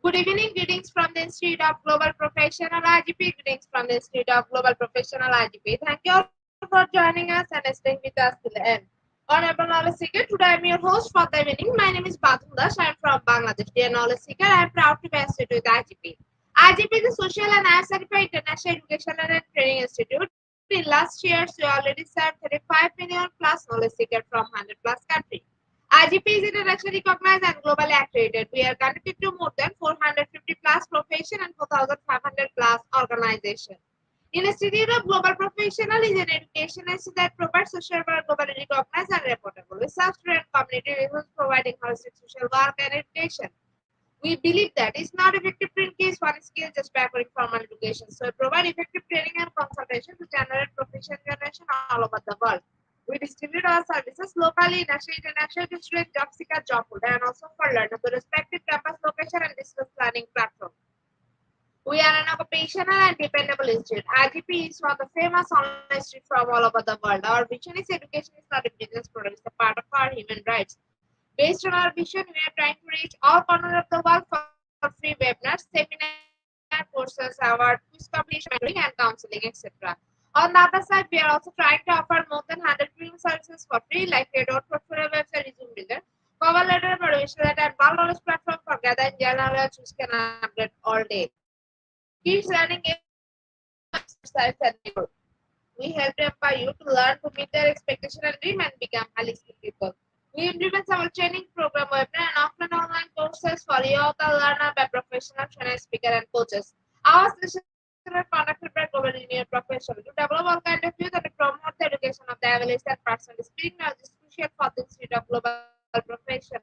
Good evening, greetings from the Institute of Global Professional IGP. Greetings from the Institute of Global Professional IGP. Thank you all for joining us and staying with us till the end. Honorable Knowledge Seeker, today I'm your host for the evening. My name is Batul Das. I'm from Bangladesh. Dear Knowledge Seeker, I'm proud to be associated with IGP. IGP is a social and certified international educational and training institute. In last years, we already served 35 million plus knowledge seekers from 100 plus countries. IGP is internationally recognized and globally accredited. We are connected to more than 450 plus profession and 4,500 plus organizations. Institute of Global Professional is an education institute that provides social work globally recognized and reportable. We serve student community resources providing holistic social work and education. We believe that it's not effective print case one skill just by offering formal education. So we provide effective training and consultation to generate professional generation all over the world. We distribute our services locally, national, international to student job seeker, job holder, and also for learner to respective campus location and distance learning platform. We are an occupational and dependable institute. IGP is one of the famous online institute from all over the world. Our vision is education is not a business product, it's a part of our human rights. Based on our vision, we are trying to reach all corners of the world for free webinars, seminar courses, award, quiz competition, mentoring, and counseling, etc. On the other side, we are also trying to offer more than 100 premium services for free, like Creator, Portfolio website, Resume Builder, cover letter, motivation letter, and one knowledge platform for gathering general knowledge which can upgrade all day. Keeps learning exercise and neighbor. We help empower you to learn to meet their expectation and dream and become holistic people. We implement our training program, webinar, and offline online courses for youth and learner by professional trainers, speaker, and coaches. Our sessions are conducted by global engineer professionals to develop all kind of youth and to promote the education of the abilities and personal speaking knowledge is crucial for the institute of global professional.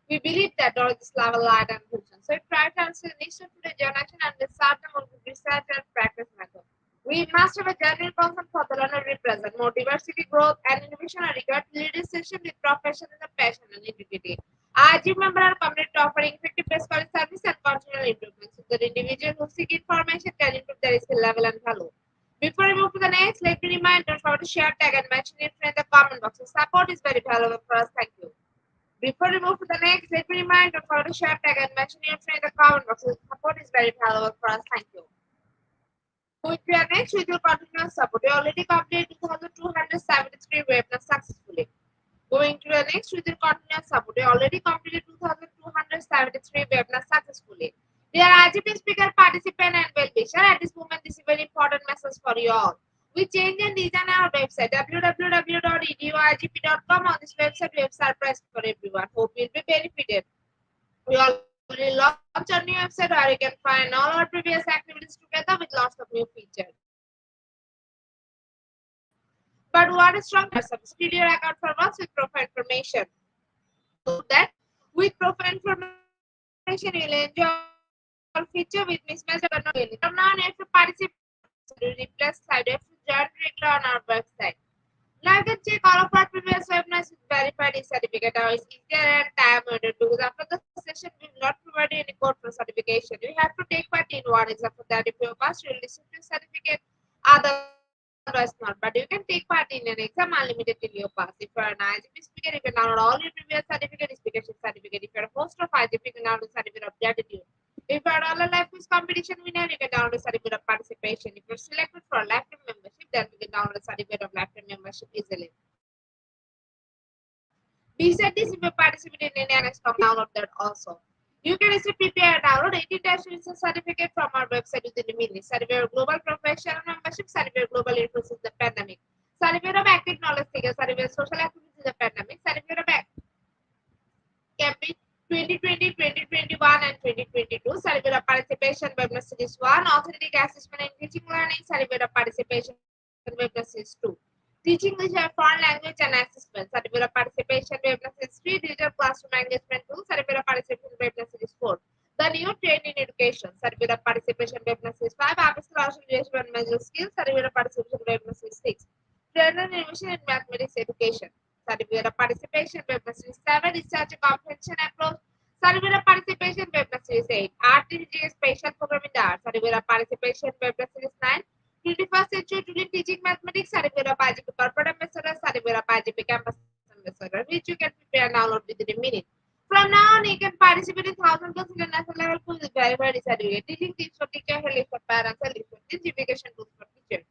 We believe that knowledge is level, light, and vision. So we try to answer the needs of today's generation and we start them with research and practice method. We must have a genuine concern for the learner we present, more diversity, growth, and innovation are required to lead this session with professionalism, passion, and integrity. Our gym members are committed to offering effective best quality service and continual improvements so that individuals who seek information can improve their skill level and value. Before we move to the next, let me remind don't forget to share, tag, and mention your friend in the comment box. Your support is very valuable for us. Thank you. Before we move to the next, let me remind don't forget to share, tag, and mention your friend in the comment box. Your support is very valuable for us. Thank you. With your next video continuous support, we already completed 2273 webinars successfully. Going to the next video continuous support, we already completed 2273 webinars successfully. Dear IGP speaker, participant, and well-wisher, at this moment, this is a very important message for you all. We change and design our website www.eduigp.com. On this website, we have surprise for everyone. Hope you'll be benefited. We already launched our new website where you can find all our previous activities together with lots of new features. But what is strong substitute your account for once with profile information. So that with profile information you'll enjoy all feature with mismatch but not really. From now on, if you participate, to replace side, if you join regular on our website. Now you can check all of our previous webinars with verified certificate. Now it's easier and time ordered because after the session we will not provide any code for certification. You have to take part in one exam for that. If you pass, you will receive your certificate. Otherwise not. But you can take part in an exam unlimited till you pass. If you are an IGP speaker, you can download all your previous certificate, speakership certificate. If you are a host of IGP, you can download certificate of gratitude. If you are all a life quiz competition winner, you can download certificate of participation. If you're selected for a lifetime membership, then you can download certificate of lifetime membership easily. Besides this, if you participate in any next from download that also. You can receive PPI download 18 dash research certificate from our website within a minute. Certificate of global professional membership, certificate of global influence in the pandemic, certificate of active knowledge seeker, certificate of social activities in the pandemic, certificate of campaign 2020, 2021, and 2022, certificate of participation webinar series 1, authentic assessment in teaching learning, certificate of participation webinar series 2. Teaching English and foreign language and assessment, certificate of participation webinar series 3, digital classroom engagement tool, certificate of participation webinar series 4. The new training in education, certificate of participation webinar series 5, office social leadership and managerial skills, certificate of participation webinar series 6. Trainer and innovation in mathematics education, certificate of participation webinar series 7, research comprehension approach, certificate of participation webinar series 8, art teaching special program in the art, certificate of participation webinar series 9. 21st century student teaching mathematics, certificate of IGP corporate ambassador, certificate of IGP campus ambassador, which you can prepare and download within a minute. From now on, you can participate in 1,000+ international level quiz with verified certificate. Teaching tips for teacher, help for parents, help for education tools for teachers.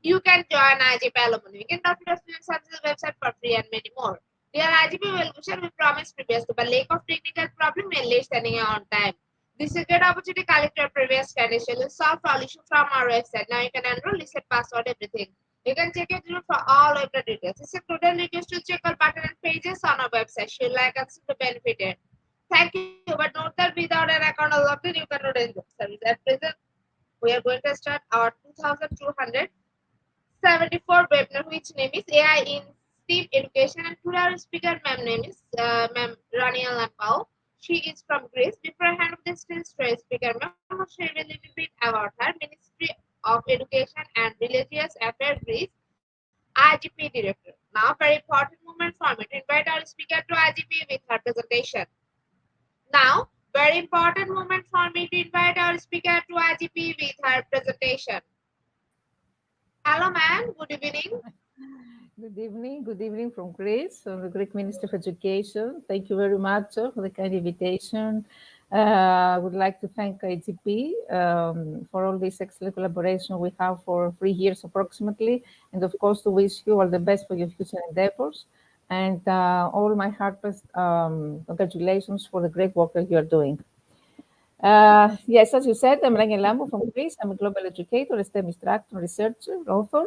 You can join IGP alumni. You can download our student services website for free and many more. Dear IGP well-wisher, we promised previously, but lack of technical problem may late sending you on time. This is a good opportunity to collect your previous credentials and solve all issues from our website. Now you can enroll, reset password, everything. You can check it through for all of the details. It's a total request to check all button and pages on our website. Should like us to benefit it. Thank you, but note that without an account or login, you cannot enjoy the service. At present, we are going to start our 2274 webinar, which name is AI in STEAM Education, and today our speaker ma'am name is Ma'am Rania Lampao. She is from Greece. Before I hand over the stage to speaker ma'am, I will share a little bit about her Ministry of Education and Religious Affairs Greece, IGP Director. Now, very important moment for me to invite our speaker to IGP with her presentation. Now, very important moment for me to invite our speaker to IGP with her presentation. Hello, ma'am. Good evening. Good evening from Greece, the Greek Ministry of Education. Thank you very much for the kind invitation. I would like to thank IGP for all this excellent collaboration we have for 3 years approximately, and of course to wish you all the best for your future endeavors, and all my heartfelt congratulations for the great work that you are doing. Yes, as you said, I'm Rania Lambo from Greece. I'm a global educator, a STEM instructor, researcher, author,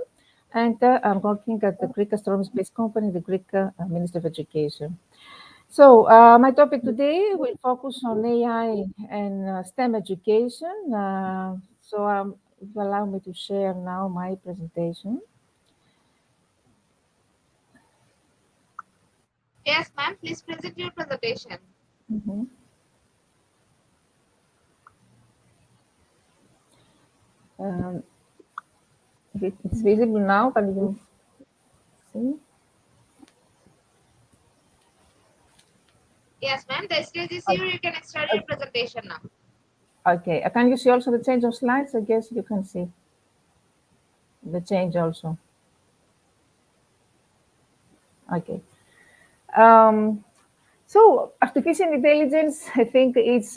and I'm working at the Greek Astronomy Space Company, the Greek Ministry of Education. So my topic today will focus on AI and STEM education. If you allow me to share now my presentation. Yes, ma'am. Please present your presentation. Mhm. It's visible now. Can you see? Yes, ma'am. The stage is here. You can start your presentation now. Okay. Can you see also the change of slides? I guess you can see the change also. Okay. So artificial intelligence, I think it's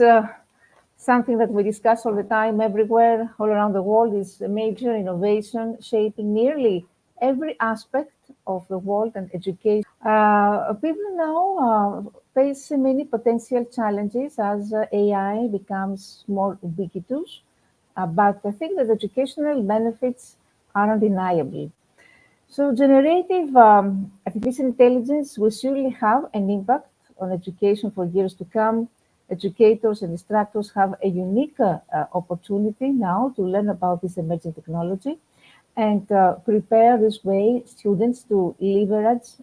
something that we discuss all the time, everywhere, all around the world. Is a major innovation shaping nearly every aspect of the world and education. People now face many potential challenges as AI becomes more ubiquitous, but I think that educational benefits are undeniable. So generative artificial intelligence will surely have an impact on education for years to come. Educators and instructors have a unique opportunity now to learn about this emerging technology and prepare this way students to leverage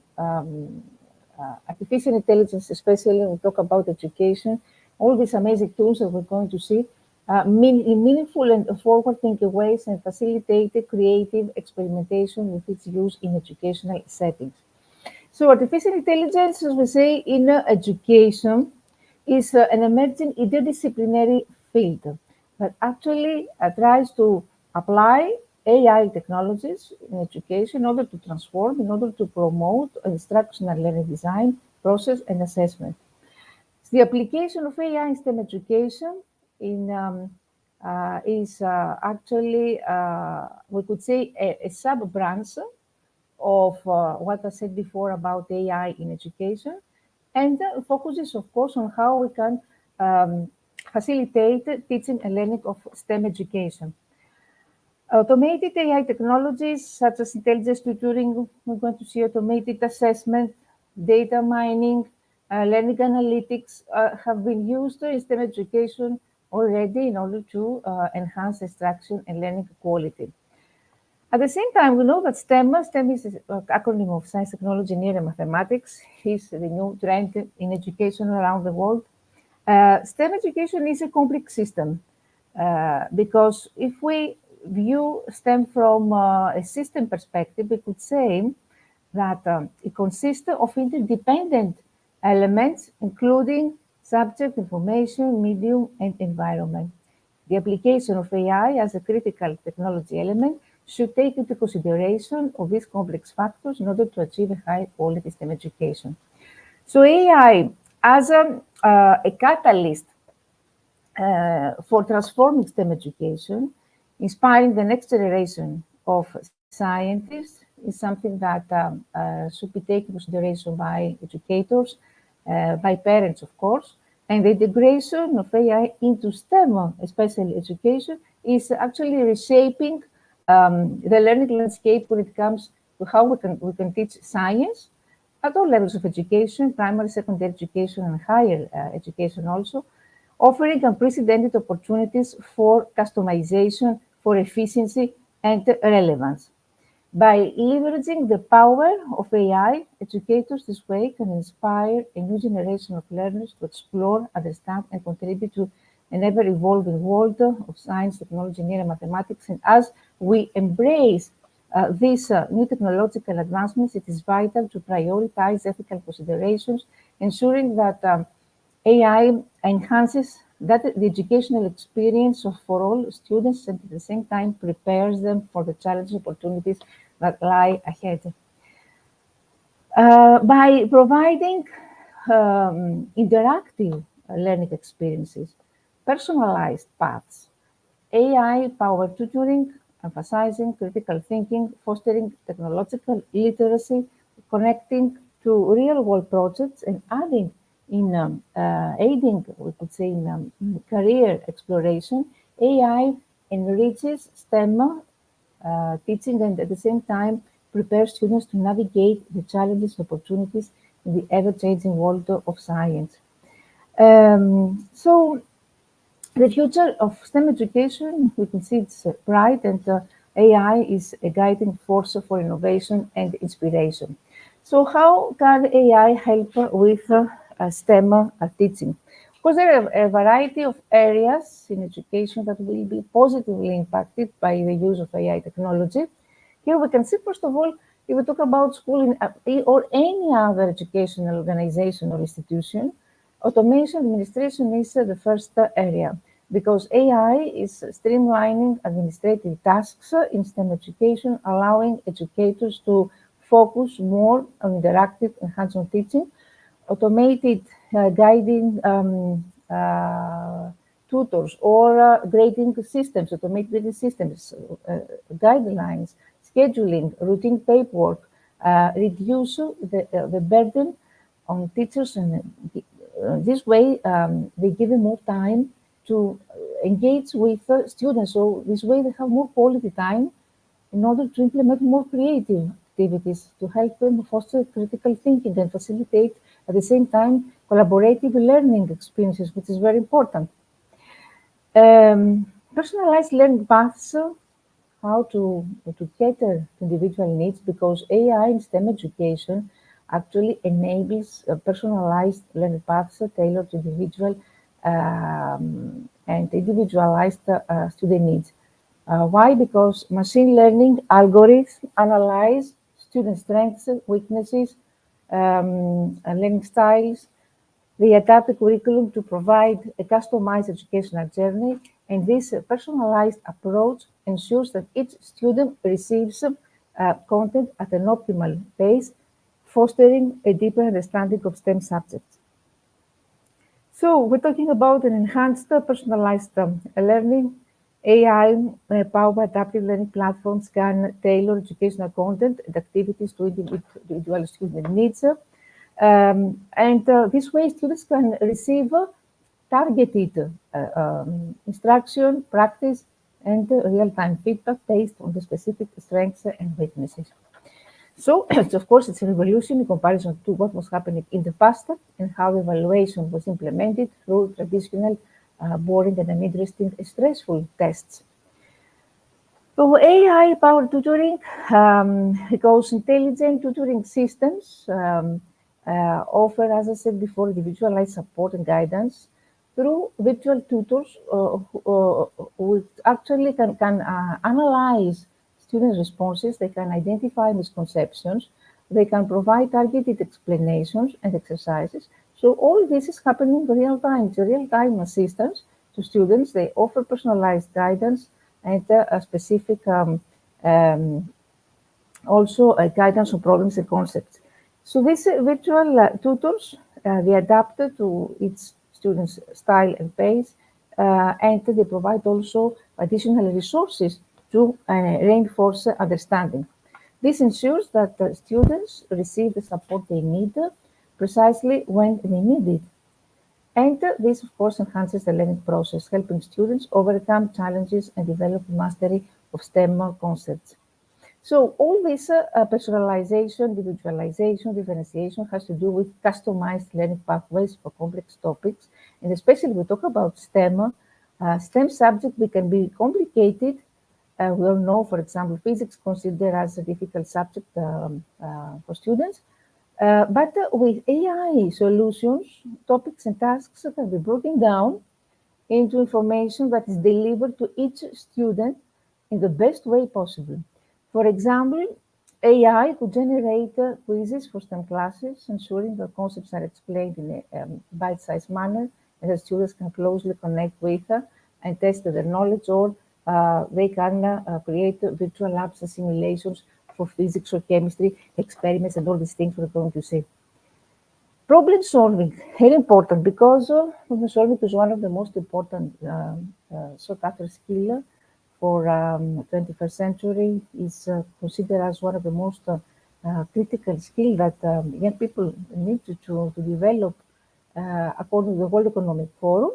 artificial intelligence, especially when we talk about education, all these amazing tools that we're going to see in meaningful and forward-thinking ways and facilitated creative experimentation with its use in educational settings. So artificial intelligence, as we say, in education is an emerging interdisciplinary field that actually tries to apply AI technologies in education in order to transform, in order to promote instructional learning design, process, and assessment. The application of AI in STEM education is actually, we could say, a sub-branch of what I said before about AI in education, and focuses, of course, on how we can facilitate teaching and learning of STEM education. Automated AI technologies such as intelligence tutoring, we're going to see automated assessment, data mining, learning analytics have been used in STEM education already in order to enhance instruction and learning quality. At the same time, we know that STEM is an acronym of science, technology, engineering, and mathematics, is the new trend in education around the world. STEM education is a complex system because if we view STEM from a system perspective, we could say that it consists of interdependent elements, including subject, information, medium, and environment. The application of AI as a critical technology element should take into consideration of these complex factors in order to achieve a high quality STEM education. So AI as a catalyst for transforming STEM education, inspiring the next generation of scientists is something that should be taken into consideration by educators, by parents, of course. And the integration of AI into STEM, especially education, is actually reshaping the learning landscape when it comes to how we can teach science at all levels of education, primary, secondary education, and higher education also, offering unprecedented opportunities for customization, for efficiency, and relevance. By leveraging the power of AI, educators this way can inspire a new generation of learners to explore, understand, and contribute to an ever-evolving world of science, technology, engineering, and mathematics. And as we embrace these new technological advancements, it is vital to prioritize ethical considerations, ensuring that AI enhances the educational experience for all students and at the same time prepares them for the challenging opportunities that lie ahead. By providing interactive learning experiences, personalized paths, AI-powered tutoring, emphasizing critical thinking, fostering technological literacy, connecting to real-world projects, and aiding, we could say, in career exploration. AI enriches STEM teaching and at the same time prepare students to navigate the challenges and opportunities in the ever-changing world of science. So the future of STEM education, we can see it's bright, and AI is a guiding force for innovation and inspiration. So how can AI help with STEM teaching? Because there are a variety of areas in education that will be positively impacted by the use of AI technology. Here we can see, first of all, if we talk about school or any other educational organization or institution, automation administration is the first area because AI is streamlining administrative tasks in STEM education, allowing educators to focus more on interactive and hands-on teaching, automated guiding tutors or grading systems, automated grading systems, guidelines, scheduling, routine paperwork, reduce the burden on teachers, and this way they give them more time to engage with students. So this way they have more quality time in order to implement more creative activities to help them foster critical thinking and facilitate at the same time collaborative learning experiences, which is very important. Personalized learning paths, how to cater to individual needs, because AI in STEM education actually enables personalized learning paths tailored to individual and individualized student needs. Why? Because machine learning algorithms analyze student strengths, weaknesses, and learning styles. They adapt the curriculum to provide a customized educational journey, and this personalized approach ensures that each student receives content at an optimal pace, fostering a deeper understanding of STEM subjects. So we're talking about an enhanced personalized learning. AI-powered adaptive learning platforms can tailor educational content and activities to individual student needs. This way, students can receive targeted instruction, practice, and real-time feedback based on the specific strengths and weaknesses. So, of course, it's a revolution in comparison to what was happening in the past and how evaluation was implemented through traditional, boring and uninteresting, stressful tests. So AI-powered tutoring, because intelligent tutoring systems offer, as I said before, individualized support and guidance through virtual tutors who actually can analyze students' responses, they can identify misconceptions, they can provide targeted explanations and exercises. So all this is happening in real time. It's a real-time assistance to students. They offer personalized guidance and a specific also guidance on problems and concepts. So these virtual tutors, they adapted to each student's style and pace, and they provide also additional resources to reinforce understanding. This ensures that the students receive the support they need precisely when they need it. And this, of course, enhances the learning process, helping students overcome challenges and develop mastery of STEM concepts. So all this personalization, individualization, differentiation has to do with customized learning pathways for complex topics. And especially we talk about STEM, STEM subject, they can be complicated. We all know, for example, physics considered as a difficult subject for students. But with AI solutions, topics and tasks can be broken down into information that is delivered to each student in the best way possible. For example, AI could generate quizzes for STEM classes, ensuring that concepts are explained in a bite-sized manner and that students can closely connect with and test their knowledge, or they can create virtual labs and simulations for physics or chemistry experiments and all these things we're going to see. Problem solving, very important, because problem solving is one of the most important sought after skill for 21st century. Is considered as one of the most critical skill that young people need to develop according to the World Economic Forum.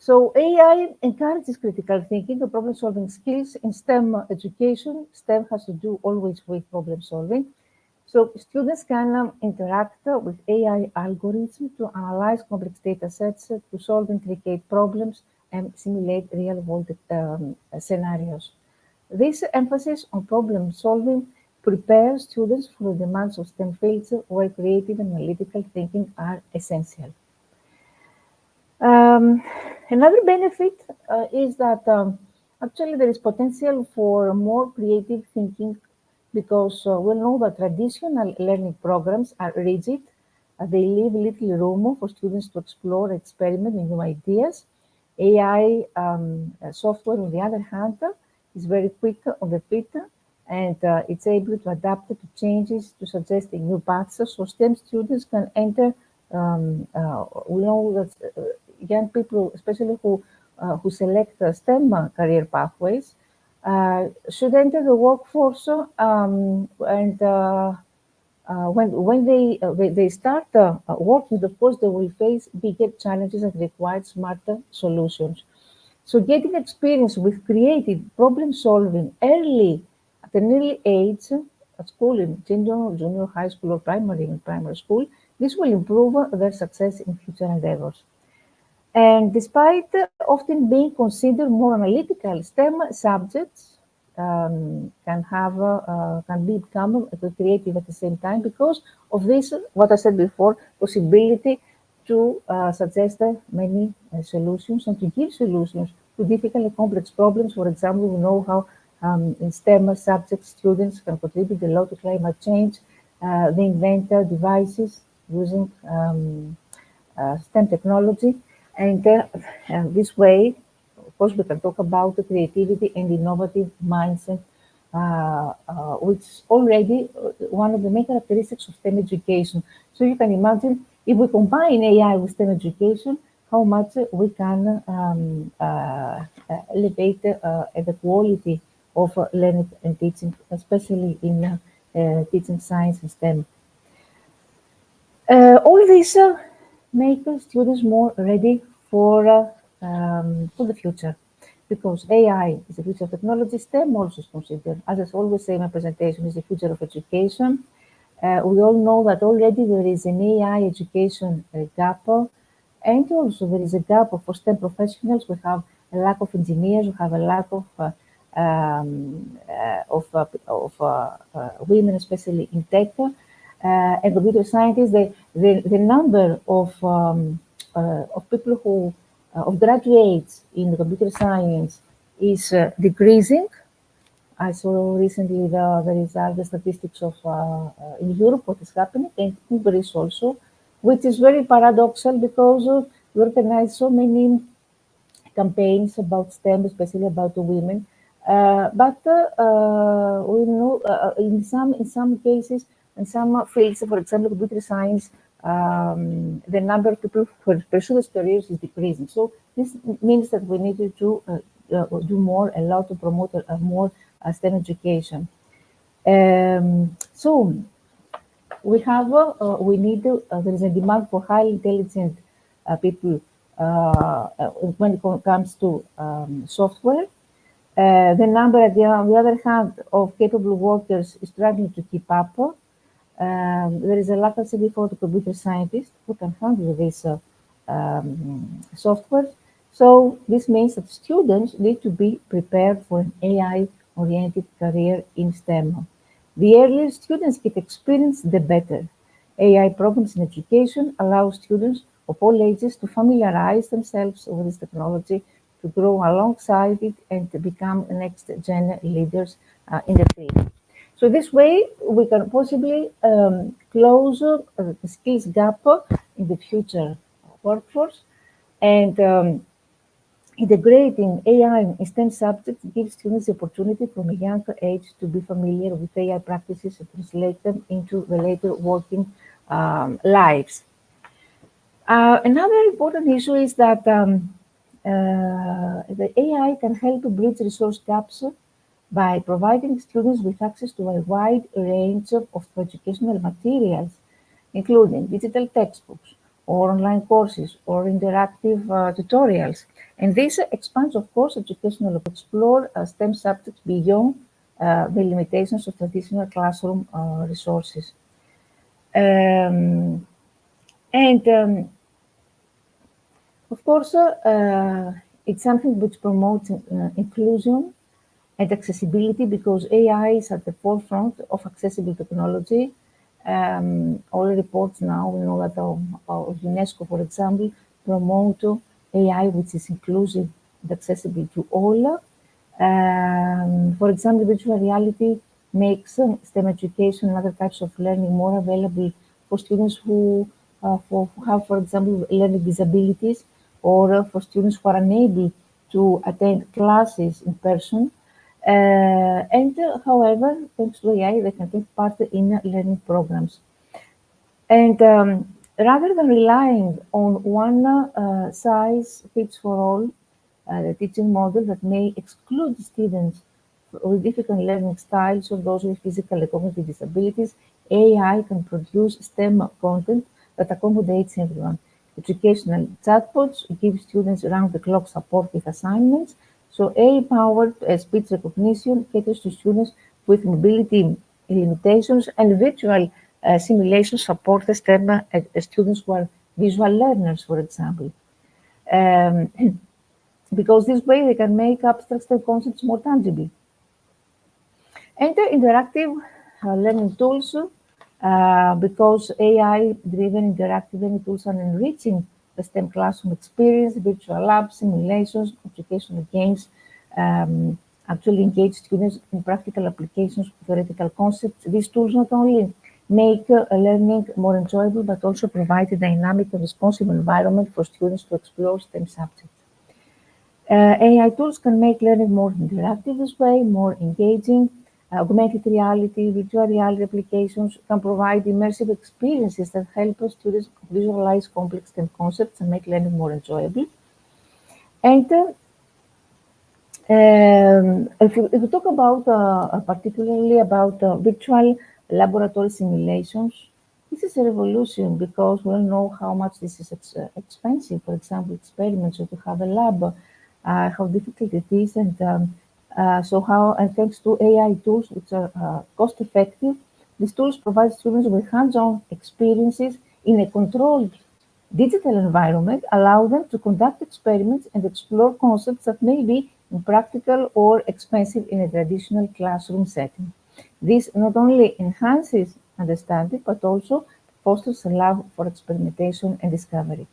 So AI encourages critical thinking and problem solving skills in STEM education. STEM has to do always with problem solving. So students can interact with AI algorithms to analyze complex data sets, to solve intricate problems, and simulate real-world scenarios. This emphasis on problem solving prepares students for the demands of STEM fields where creative and analytical thinking are essential. Um, Another benefit is that actually there is potential for more creative thinking, because we know that traditional learning programs are rigid. They leave little room for students to explore, experiment with new ideas. AI software, on the other hand, is very quick on the feet, and it's able to adapt to changes, to suggest new paths. So STEM students can enter. We know that young people, especially who select STEM career pathways, should enter the workforce, and when they start working, of course, they will face bigger challenges that require smarter solutions. So getting experience with creative problem solving early, at an early age, at school, in junior high school, or primary school, this will improve their success in future endeavors. And despite often being considered more analytical, STEM subjects can become creative at the same time, because of this, what I said before, possibility to suggest many solutions and to give solutions to difficult and complex problems. For example, we know how in STEM subjects students can contribute a lot to climate change. They invent devices using STEM technology. And this way, of course, we can talk about the creativity and innovative mindset, which is already one of the main characteristics of STEM education. So you can imagine, if we combine AI with STEM education, how much we can elevate the quality of learning and teaching, especially in teaching science and STEM. All these make students more ready for the future, because AI is the future of technology. STEM also is considered, as I always say in my presentation, is the future of education. We all know that already there is an AI education gap, and also there is a gap for STEM professionals. We have a lack of engineers, we have a lack of women, especially in tech. And computer scientists, the number of people who of graduates in computer science is decreasing. I saw recently the result, the statistics of in Europe, what is happening, and in Greece also, which is very paradoxal, because we organize so many campaigns about STEM, especially about the women. But we know in some cases In some fields, for example, computer science, the number of people who pursue these careers is decreasing. So this means that we need to do more, a lot to promote more STEM education. So we need there is a demand for highly intelligent people when it comes to software. The number, on the other hand, of capable workers is struggling to keep up. There is a lack of for the computer scientists who can handle this software. So this means that students need to be prepared for an AI-oriented career in STEM. The earlier students get experience, the better. AI programs in education allow students of all ages to familiarize themselves with this technology, to grow alongside it, and to become next-gen leaders in the field. So this way, we can possibly close the skills gap in the future workforce, and integrating AI in STEM subjects gives students the opportunity from a younger age to be familiar with AI practices and translate them into the later working lives. Another important issue is that the AI can help bridge resource gaps by providing students with access to a wide range of educational materials, including digital textbooks or online courses or interactive tutorials. And this expands, of course, educational to explore STEM subjects beyond the limitations of traditional classroom resources. And of course, it's something which promotes inclusion and accessibility because AI is at the forefront of accessible technology. All reports now, we know that UNESCO, for example, promote AI which is inclusive and accessible to all. For example, virtual reality makes STEM education and other types of learning more available for students who have, for example, learning disabilities or for students who are unable to attend classes in person. However, thanks to AI, they can take part in learning programs. And rather than relying on one size fits for all, the teaching model that may exclude students with different learning styles or those with physical and cognitive disabilities, AI can produce STEM content that accommodates everyone. Educational chatbots give students round-the-clock support with assignments. So AI-powered speech recognition caters to students with mobility limitations, and virtual simulations support the STEM students who are visual learners, for example. Um, because this way they can make abstract STEM concepts more tangible. Enter interactive learning tools because AI-driven interactive learning tools are enriching the STEM classroom experience, virtual labs, simulations, educational games, actually engage students in practical applications of theoretical concepts. These tools not only make learning more enjoyable, but also provide a dynamic and responsive environment for students to explore STEM subjects. AI tools can make learning more interactive this way, more engaging. Augmented reality, virtual reality applications can provide immersive experiences that help students visualize complex STEM concepts and make learning more enjoyable. And if we talk about particularly about virtual laboratory simulations, this is a revolution because we all know how much this is expensive. For example, experiments or to have a lab, how difficult it is, and and thanks to AI tools which are cost effective, these tools provide students with hands-on experiences in a controlled digital environment, allow them to conduct experiments and explore concepts that may be impractical or expensive in a traditional classroom setting. This not only enhances understanding, but also fosters a love for experimentation and discovery.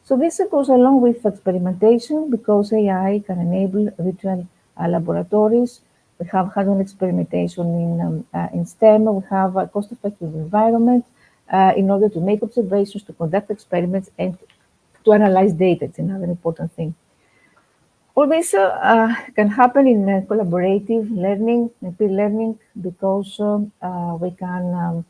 So this goes along with experimentation because AI can enable virtual laboratories. We have hands-on experimentation in STEM. We have a cost-effective environment in order to make observations, to conduct experiments, and to analyze data. It's another important thing. All this can happen in collaborative learning and peer learning because we can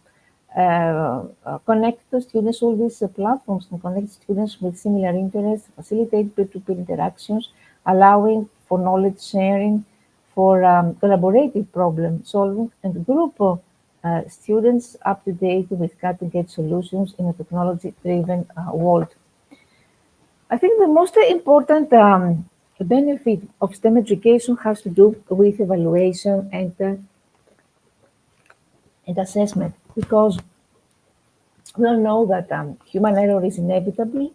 connect the students. All these platforms can connect students with similar interests, facilitate peer-to-peer interactions, allowing for knowledge sharing, for collaborative problem solving, and group students up to date with cutting-edge solutions in a technology-driven world. I think the most important benefit of STEM education has to do with evaluation and assessment, because we all know that human error is inevitable.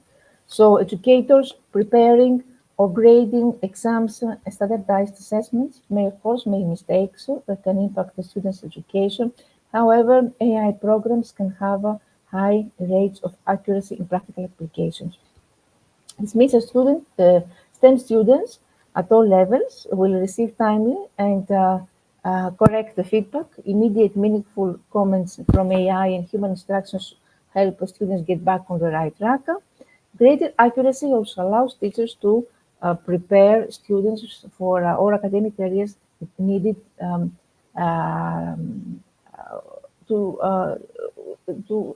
So educators preparing or grading exams and standardized assessments may, of course, make mistakes that can impact the student's education. However, AI programs can have a high rates of accuracy in practical applications. This means STEM students at all levels will receive timely and correct the feedback. Immediate, meaningful comments from AI and human instructions help students get back on the right track. Greater accuracy also allows teachers to prepare students for all academic areas needed um, to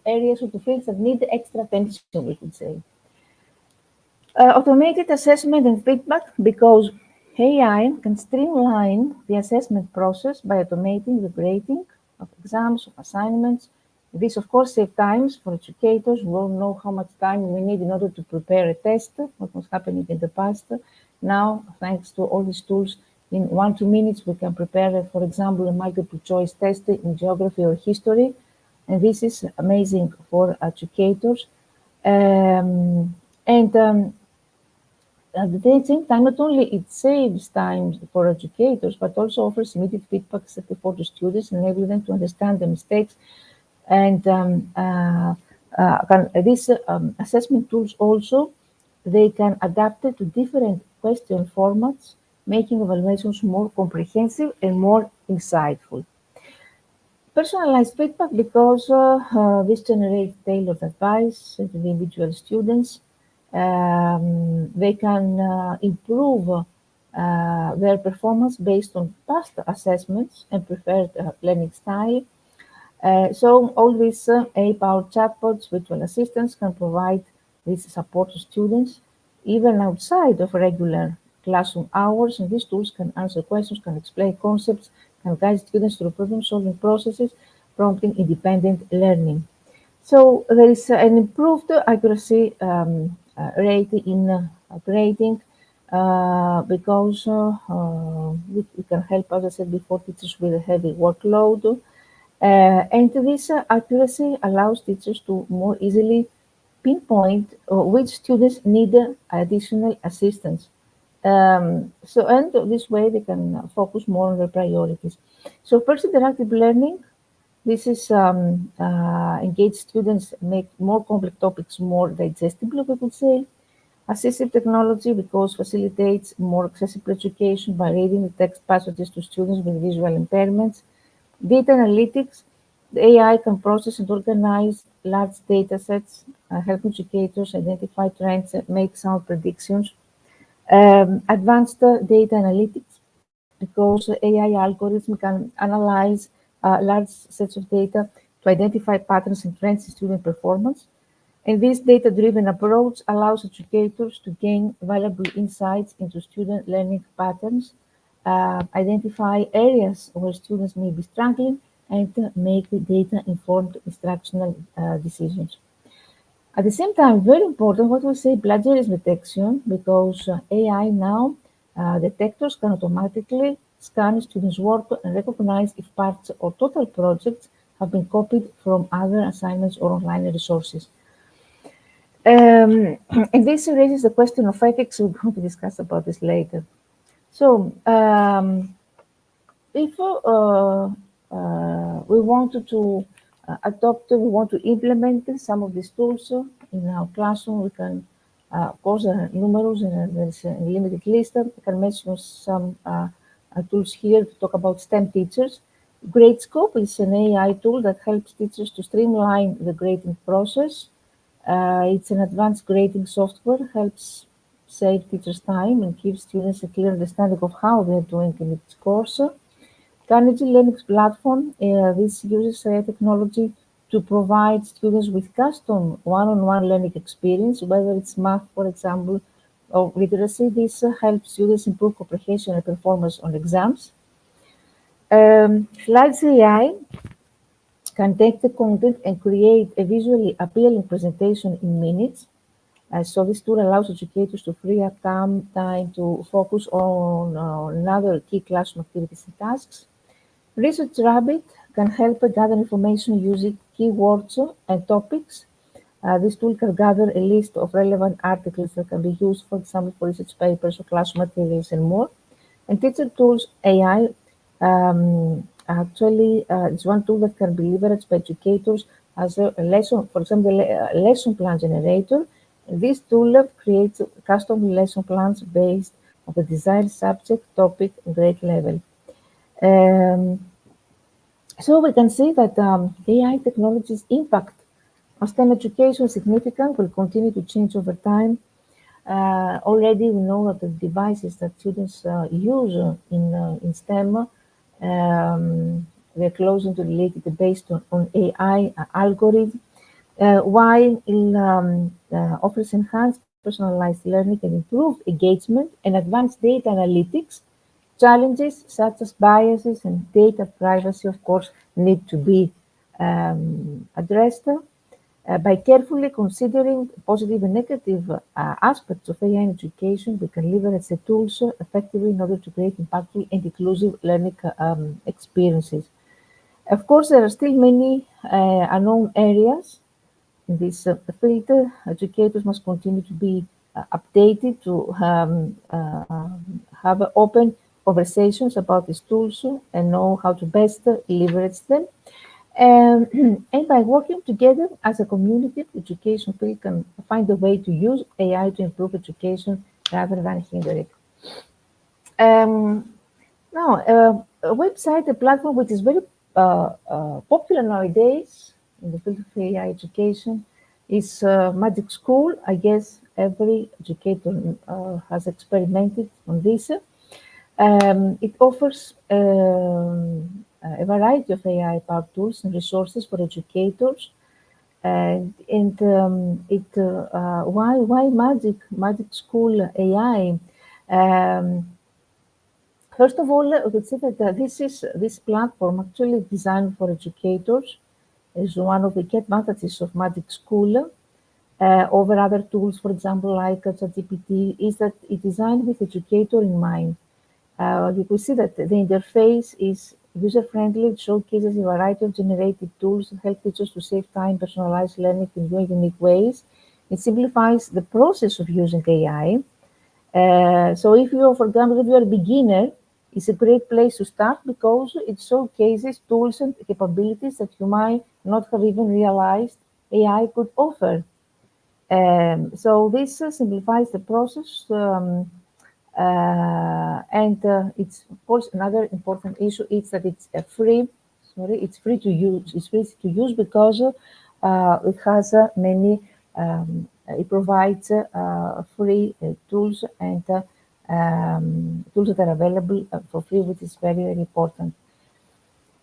areas or to fields that need extra attention, we could say. Automated assessment and feedback, because AI can streamline the assessment process by automating the grading of exams, of assignments. This, of course, saves time for educators. We all know how much time we need in order to prepare a test, what was happening in the past. Now, thanks to all these tools, in 1-2 minutes, we can prepare, for example, a multiple choice test in geography or history. And this is amazing for educators. And at the same time, not only it saves time for educators, but also offers immediate feedback for the students, enabling them to understand the mistakes. And these assessment tools also, they can adapt it to different question formats, making evaluations more comprehensive and more insightful. Personalized feedback, because this generates tailored advice to the individual students. They can improve their performance based on past assessments and preferred learning style. So all these AI-powered chatbots, virtual assistants can provide this support to students even outside of regular classroom hours. And these tools can answer questions, can explain concepts, can guide students through problem-solving processes, prompting independent learning. So there is an improved accuracy rate in grading, because it can help, as I said before, teachers with a heavy workload. And this accuracy allows teachers to more easily pinpoint which students need additional assistance. And this way they can focus more on their priorities. So first, interactive learning. This is engage students, make more complex topics more digestible, we could say. Assistive technology, because facilitates more accessible education by reading the text passages to students with visual impairments. Data analytics, the AI can process and organize large data sets, help educators identify trends and make sound predictions. Advanced data analytics, because AI algorithms can analyze large sets of data to identify patterns and trends in student performance. And this data-driven approach allows educators to gain valuable insights into student learning patterns, identify areas where students may be struggling, and make data-informed instructional decisions. At the same time, very important, what we say, plagiarism detection, because AI now detectors can automatically scan students' work and recognize if parts or total projects have been copied from other assignments or online resources. And this raises the question of ethics. We're going to discuss about this later. So, if we wanted to adopt, we want to implement some of these tools in our classroom, we can, of course, there are numerous, and there's a limited list. I can mention some tools here to talk about STEM teachers. GradeScope is an AI tool that helps teachers to streamline the grading process. It's an advanced grading software, helps save teachers time and gives students a clear understanding of how they're doing in each course. Carnegie Linux platform, this uses AI technology to provide students with custom one-on-one learning experience, whether it's math, for example, or literacy. This helps students improve comprehension and performance on exams. Slides AI can take the content and create a visually appealing presentation in minutes. So this tool allows educators to free up time to focus on other key classroom activities and tasks. Research Rabbit can help gather information using keywords and topics. This tool can gather a list of relevant articles that can be used, for example, for research papers or classroom materials and more. And Teacher Tools AI actually is one tool that can be leveraged by educators as a lesson, for example, a lesson plan generator. This tool creates custom lesson plans based on the desired subject, topic, and grade level. Um, so we can see that AI technologies impact on STEM education is significant, will continue to change over time. Already we know that the devices that students use in STEM, they're closely related based on AI algorithm, while offers enhanced personalized learning and improved engagement and advanced data analytics. Challenges such as biases and data privacy, of course, need to be addressed. By carefully considering positive and negative aspects of AI in education, we can leverage the tools effectively in order to create impactful and inclusive learning experiences. Of course, there are still many unknown areas in this field. Educators must continue to be updated to have open conversations about these tools and know how to best leverage them. And by working together as a community, the education field can find a way to use AI to improve education rather than hinder it. Now, a website, a platform which is very popular nowadays in the field of AI education is Magic School. I guess every educator has experimented on this. It offers a variety of AI-powered tools and resources for educators. Why Magic School AI? First of all, we could say that this platform actually designed for educators is one of the key advantages of Magic School over other tools, for example, like ChatGPT, is that it's designed with educator in mind. You can see that the interface is user-friendly. It showcases a variety of generated tools that help teachers to save time, personalize learning in new unique ways. It simplifies the process of using AI. So if you, for example, if you're a beginner, it's a great place to start because it showcases tools and capabilities that you might not have even realized AI could offer. So this simplifies the process. It's of course another important issue is that it's free. It's free to use. It's free to use because it has many. It provides free tools and tools that are available for free, which is very, very important.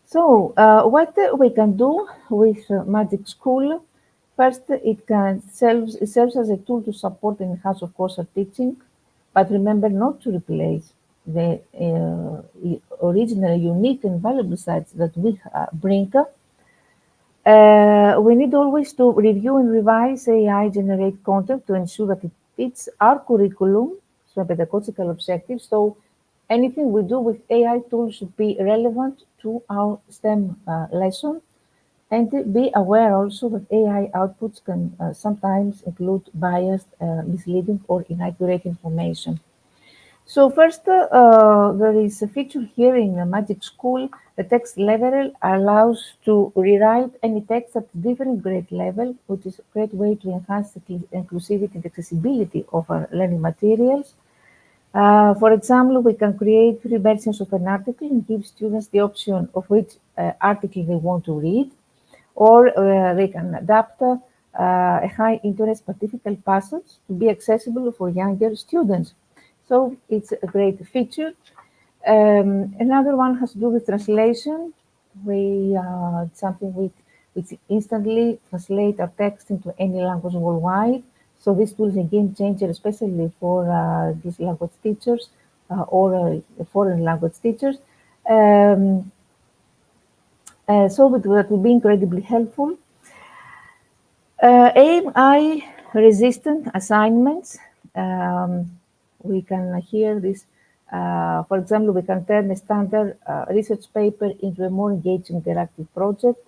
So, what we can do with Magic School? First, it serves as a tool to support and enhance, of course, our teaching. But remember not to replace the original, unique, and valuable sides that we bring. We need always to review and revise AI-generated content to ensure that it fits our curriculum, so pedagogical objectives. So anything we do with AI tools should be relevant to our STEM lesson, and be aware also that AI outputs can sometimes include biased, misleading, or inaccurate information. So first, there is a feature here in Magic School. The text level allows to rewrite any text at different grade level, which is a great way to enhance the inclusivity and accessibility of our learning materials. For example, we can create three versions of an article and give students the option of which article they want to read, or they can adapt a high interest but difficult passage to be accessible for younger students. So it's a great feature. Another one has to do with translation. Something which instantly translate our text into any language worldwide. So this tool is a game changer, especially for these language teachers or foreign language teachers. So that will be incredibly helpful. AI resistant assignments. We can hear this. For example, we can turn a standard research paper into a more engaging interactive project.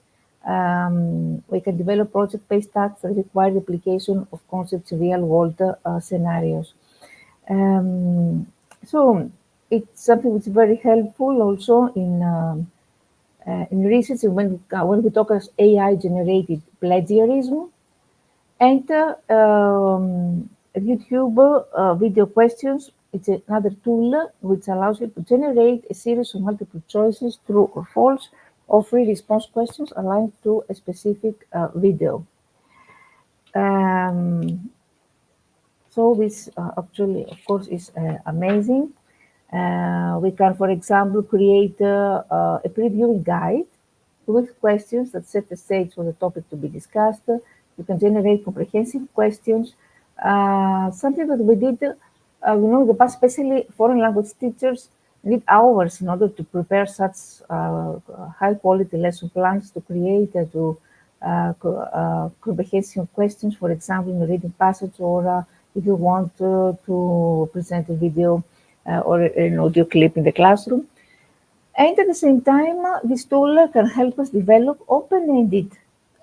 We can develop project-based tasks that require the application of concepts in real-world scenarios. So it's something which is very helpful also in research when we talk as AI-generated plagiarism. Enter YouTube video questions. It's another tool which allows you to generate a series of multiple choices, true or false, or free response questions aligned to a specific video. So this actually, of course, is amazing. We can, for example, create a previewing guide with questions that set the stage for the topic to be discussed. You can generate comprehensive questions. Something that we did, in the past, especially foreign language teachers need hours in order to prepare such high quality lesson plans to create comprehensive questions, for example, in a reading passage, or if you want to present a video or an audio clip in the classroom. And at the same time, this tool can help us develop open-ended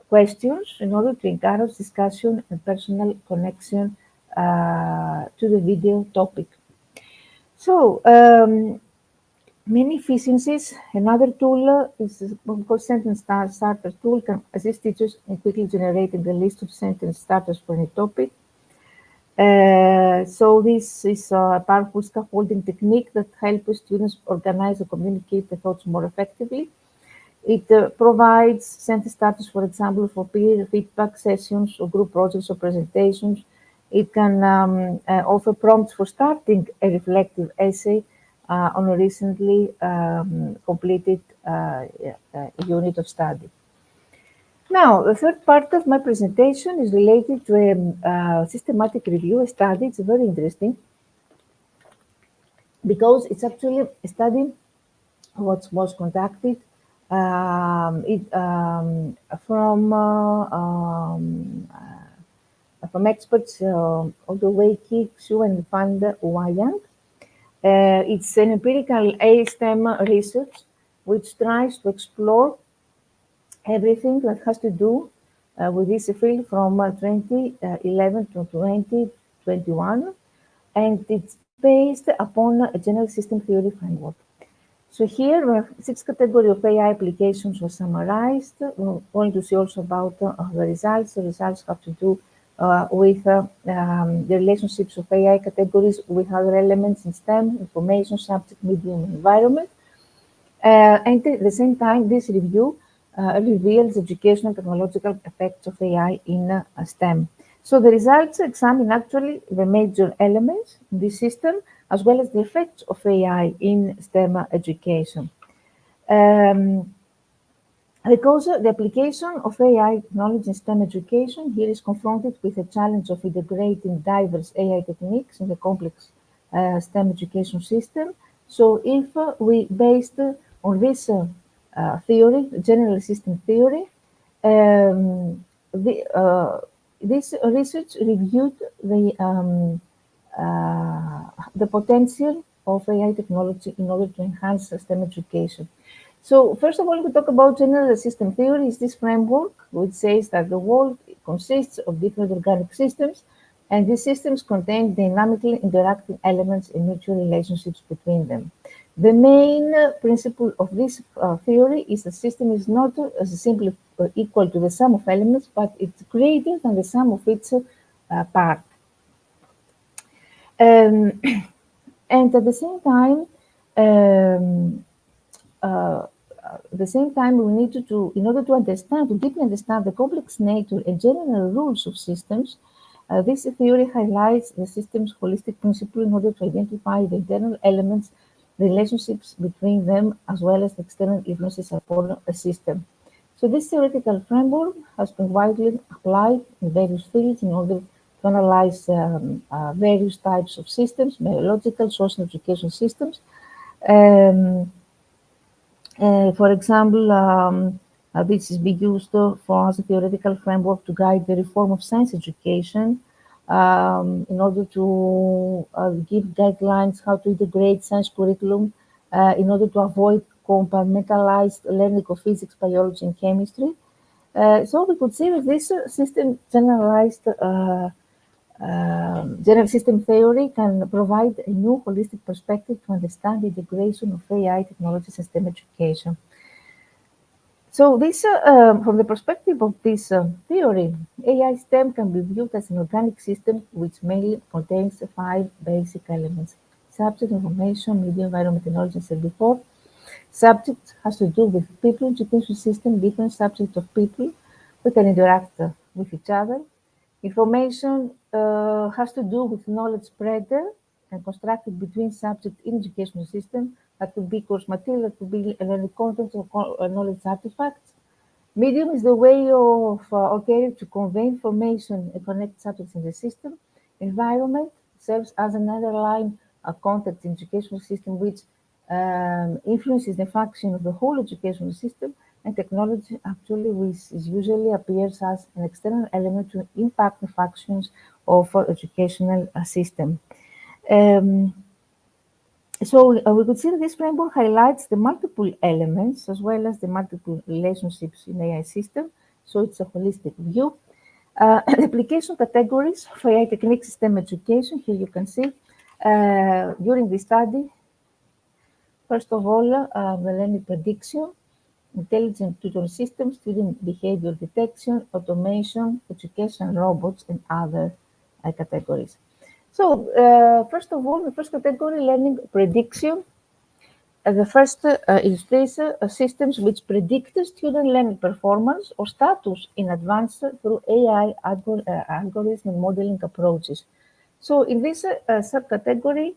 questions in order to encourage discussion and personal connection to the video topic. So, many efficiencies. Another tool is what we call sentence starter tool, can assist teachers in quickly generating a list of sentence starters for any topic. So this is a powerful scaffolding technique that helps students organize and communicate their thoughts more effectively. It provides sentence starters, for example, for peer feedback sessions or group projects or presentations. It can offer prompts for starting a reflective essay on a recently completed unit of study. Now, the third part of my presentation is related to a systematic review, a study. It's very interesting because it's actually a study what was conducted from experts of the way Ki, Xu, and Van der Weyand. It's an empirical STEM research which tries to explore everything that has to do with this field from 2011 to 2021, and it's based upon a general system theory framework. So here, 6 categories of AI applications were summarized. We're going to see also about the results. The results have to do with the relationships of AI categories with other elements in STEM, information, subject, medium, and environment. And at the same time, this review reveals educational and technological effects of AI in STEM. So the results examine actually the major elements in this system, as well as the effects of AI in STEM education. Because the application of AI technology in STEM education here is confronted with the challenge of integrating diverse AI techniques in the complex STEM education system. So if we based on this theory, general system theory, this research reviewed the potential of AI technology in order to enhance STEM education. So first of all, we talk about general system theory. Is this framework which says that the world consists of different organic systems, and these systems contain dynamically interacting elements and mutual relationships between them. The main principle of this theory is the system is not simply equal to the sum of elements, but it's greater than the sum of its part. And at the same time, we need to, in order to understand, to deeply understand the complex nature and general rules of systems, this theory highlights the system's holistic principle in order to identify the internal elements, relationships between them, as well as the external influences upon a system. So this theoretical framework has been widely applied in various fields in order to analyze various types of systems, biological, social, education systems. Um, for example, this is being used for as a theoretical framework to guide the reform of science education in order to give guidelines how to integrate science curriculum in order to avoid compartmentalized learning of physics, biology, and chemistry. So we could say that this system general system theory can provide a new holistic perspective to understand the integration of AI technologies in STEM education. So this, from the perspective of this theory, AI STEM can be viewed as an organic system which mainly contains five basic elements: subject, information, media, environment, technology, and said before. Subject has to do with people, education system, different subjects of people who can interact with each other. Information has to do with knowledge spread and constructed between subject in educational system. That could be course material, that could be learning content or knowledge artifacts. Medium is the way of to convey information and connect subjects in the system. Environment serves as an underlying context in educational system which influences the function of the whole educational system, and technology actually which is usually appears as an external element to impact the functions of educational system. Um, so we could see that this framework highlights the multiple elements as well as the multiple relationships in AI system. So it's a holistic view. Application categories for AI technique system education. Here you can see during the study, first of all, the learning prediction, intelligent tutor systems, student behavior detection, automation, education robots, and other categories. So, first of all, the first category, learning prediction. The first illustrates systems which predict the student learning performance or status in advance through AI algorithm and modeling approaches. So, in this subcategory,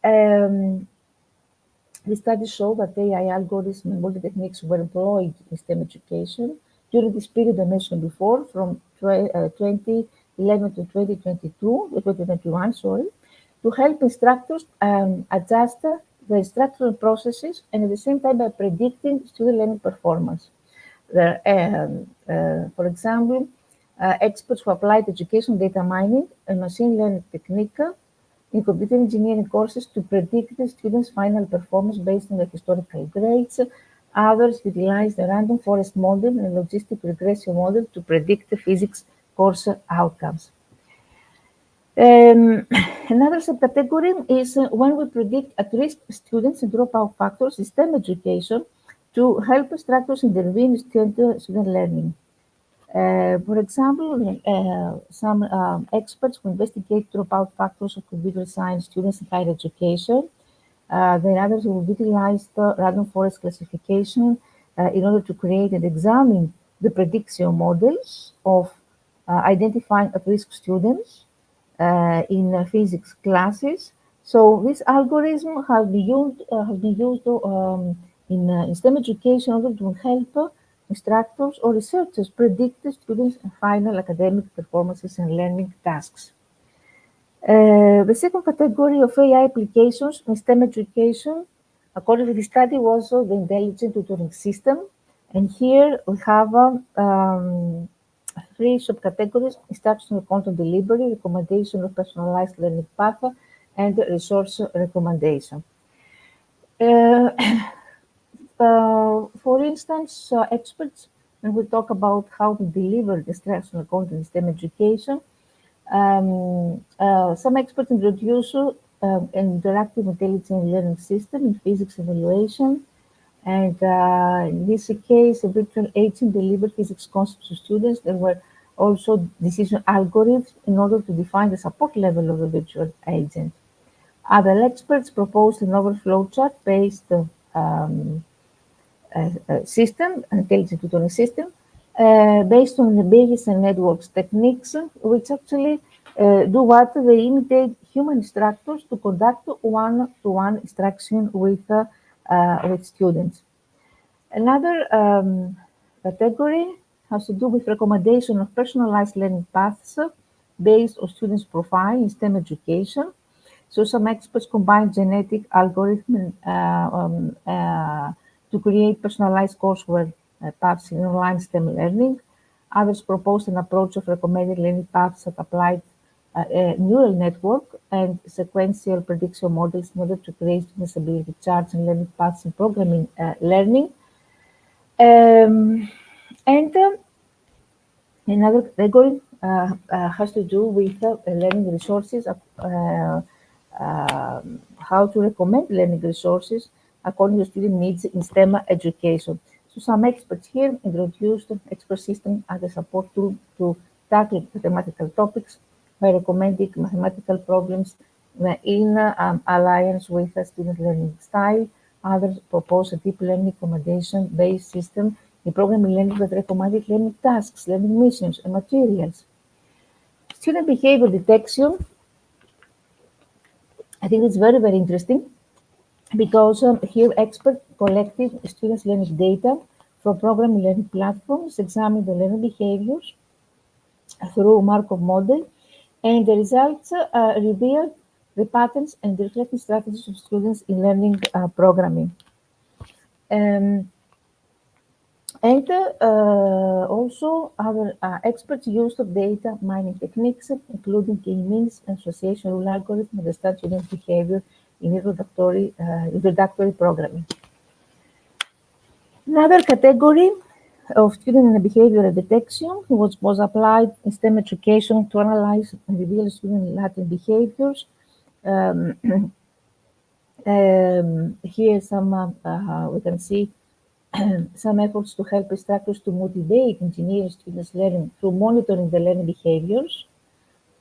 um, the studies show that AI algorithms and model techniques were employed in STEM education during this period I mentioned before, from 2011 to 2021, sorry, to help instructors adjust the instructional processes and at the same time by predicting student learning performance. For example, experts who applied education data mining and machine learning technique in computer engineering courses to predict the students' final performance based on their historical grades. Others utilized the random forest model and logistic regression model to predict the physics course outcomes. Um, Another subcategory is when we predict at-risk students and dropout factors in STEM education to help instructors intervene in student learning. For example, some experts who investigate dropout factors of computer science students in higher education. Then others who utilized random forest classification in order to create and examine the prediction models of identifying at-risk students in physics classes. So this algorithm has been used in STEM education in order to help instructors or researchers predict the students' final academic performances and learning tasks. The second category of AI applications in STEM education, according to the study, was the intelligent tutoring system. And here we have three subcategories: instructional content delivery, recommendation of personalized learning path, and resource recommendation. Uh, for instance, experts, when we talk about how to deliver the instructional content in STEM education, some experts introduce an interactive intelligent learning system in physics evaluation. And in this case, a virtual agent delivered physics concepts to students. There were also decision algorithms in order to define the support level of the virtual agent. Other experts proposed a novel flowchart based system, an intelligent tutoring system, based on the Bayesian networks techniques, which actually do what they imitate human instructors to conduct one-to-one instruction with students. Another category has to do with recommendation of personalized learning paths based on students' profile in STEM education. So some experts combine genetic algorithm to create personalized courseware paths in online STEM learning. Others proposed an approach of recommended learning paths that applied a neural network and sequential prediction models in order to create students' ability charts and learning paths in programming learning. And another category has to do with learning resources, how to recommend learning resources according to student needs in STEM education. So some experts here introduced expert system as a support tool to tackle mathematical topics by recommending mathematical problems in alliance with a student learning style. Others propose a deep learning recommendation-based system in programming learning that recommended learning tasks, learning missions, and materials. Student behavior detection, I think it's very, very interesting because here experts collected students' learning data from programming learning platforms, examined the learning behaviors through Markov model, and the results reveal the patterns and the reflecting strategies of students in learning programming. And also other experts use of data mining techniques, including k-means and association rule algorithm, understand student behavior in introductory programming. Another category of student behavioral detection was applied in STEM education to analyze and reveal student latent behaviors. Here we can see some efforts to help instructors to motivate engineering students' learning through monitoring the learning behaviors.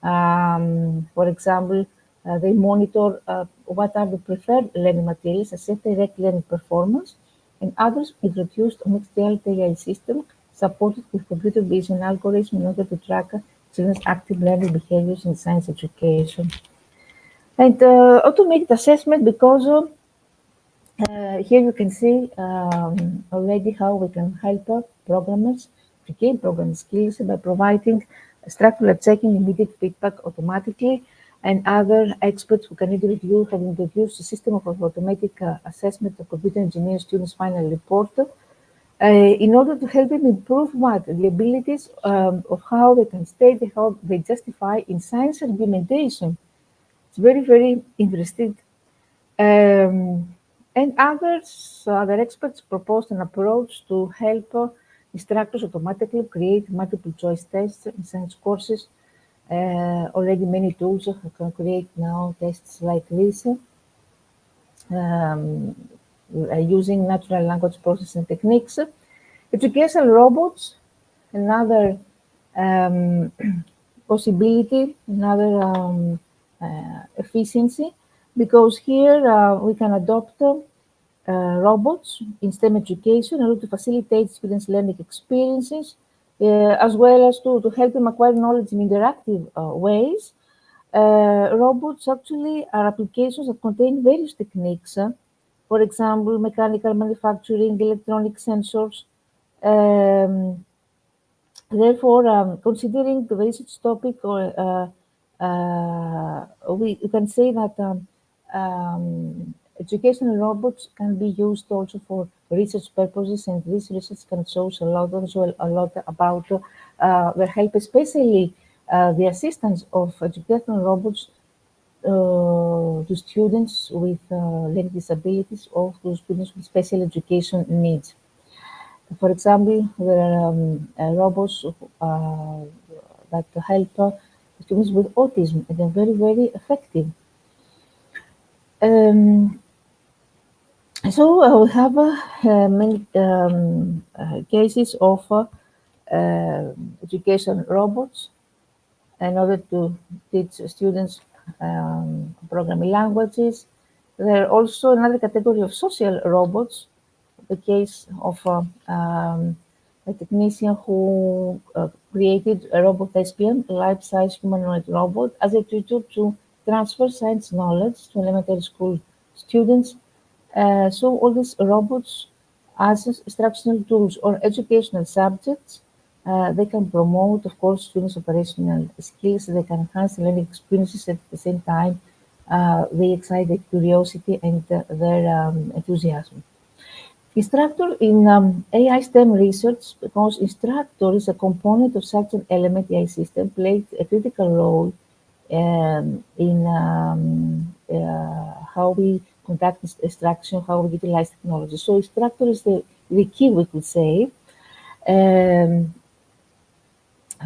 For example, they monitor what are the preferred learning materials, assess direct learning performance, and others introduced a mixed reality AI system supported with computer vision algorithms in order to track students' active learning behaviors in science education. And automated assessment because here you can see already how we can help programmers to gain programming skills by providing structural checking, immediate feedback automatically, and other experts who can have introduced a system of automatic assessment of computer engineering students' final report in order to help them improve the abilities of how they can state, how they justify in science argumentation. It's very, very interesting. And other experts proposed an approach to help instructors automatically create multiple choice tests in science courses. Already many tools can create now tests like this using natural language processing techniques. Educational robots, another possibility, another efficiency, because here we can adopt robots in STEM education in order to facilitate students' learning experiences, as well as to help them acquire knowledge in interactive ways. Robots actually are applications that contain various techniques, for example, mechanical manufacturing, electronic sensors. Therefore, considering the research topic, we can say that educational robots can be used also for research purposes, and this research can show a lot about their help, especially the assistance of educational robots to students with learning disabilities or to students with special education needs. For example, there are robots that help students with autism, and they're very, very effective. So we have many cases of education robots in order to teach students programming languages. There are also another category of social robots, the case of a technician who created a robot SPM, a life-size humanoid robot, as a tutor to transfer science knowledge to elementary school students. So all these robots as instructional tools or educational subjects. They can promote, of course, students' operational skills. They can enhance learning experiences at the same time. They excite their curiosity and their enthusiasm. Instructor in AI STEM research, because instructor is a component of such an element AI system, plays a critical role in how we conduct instruction, how we utilize technology. So instructor is the key, we could say.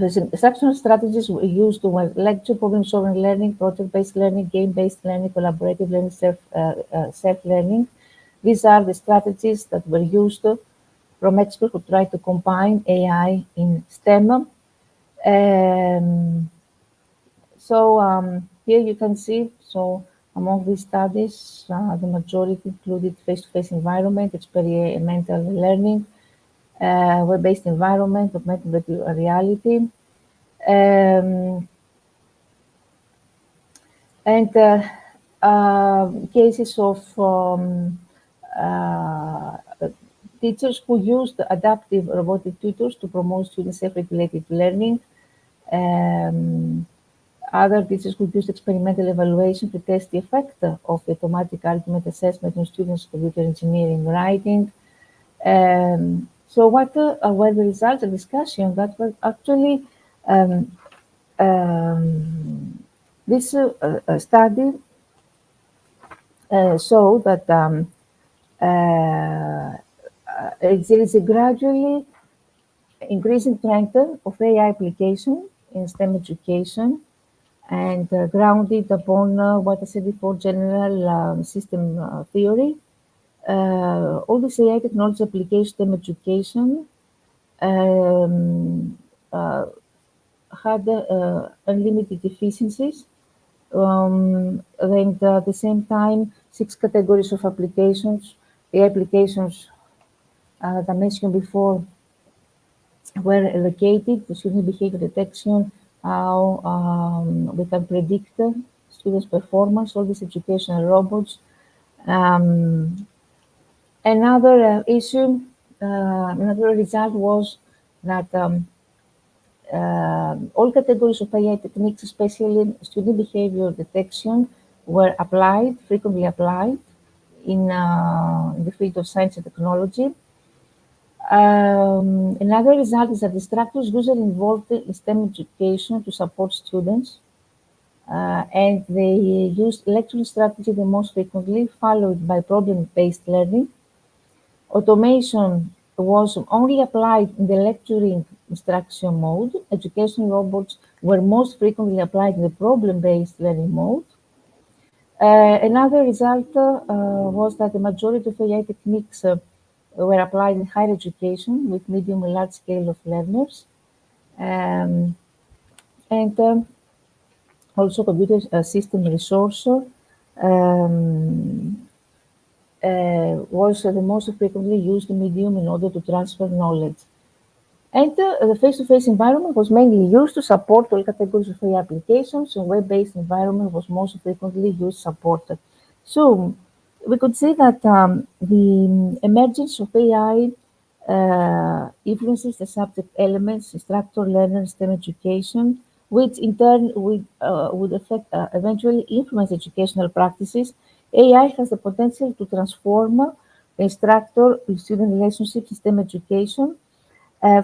His instructional strategies were used to lecture, problem-solving learning, project-based learning, game-based learning, collaborative learning, self-learning. These are the strategies that were used from experts who try to combine AI in STEM. Here you can see, among these studies, the majority included face-to-face environment, experimental learning, web-based environment, augmented reality. And cases of teachers who used adaptive robotic tutors to promote student self-regulated learning. Other teachers who used experimental evaluation to test the effect of the automatic argument assessment on students' computer engineering writing. So what were the results of discussion? That was actually this study showed that there is a gradually increasing trend of AI application in STEM education and grounded upon what I said before, general system theory. All this AI technology application in education had unlimited efficiencies. And at the same time, 6 categories of applications. The applications that I mentioned before were allocated to student behavior detection, how we can predict students' performance, all these educational robots. Another issue, another result was that all categories of AI techniques, especially student behavior detection, were applied, frequently applied in the field of science and technology. Another result is that instructors usually involved in STEM education to support students, and they used lecture strategy the most frequently, followed by problem-based learning. Automation was only applied in the lecturing instruction mode. Educational robots were most frequently applied in the problem-based learning mode. Another result was that the majority of AI techniques were applied in higher education with medium and large scale of learners. And also computer system resource was the most frequently used medium in order to transfer knowledge. And the face-to-face environment was mainly used to support all categories of AI applications, and web-based environment was most frequently used supported. So we could say that the emergence of AI influences the subject elements, instructor-learner STEM education, which in turn would affect, eventually influence educational practices. AI has the potential to transform the instructor-student relationship in STEM education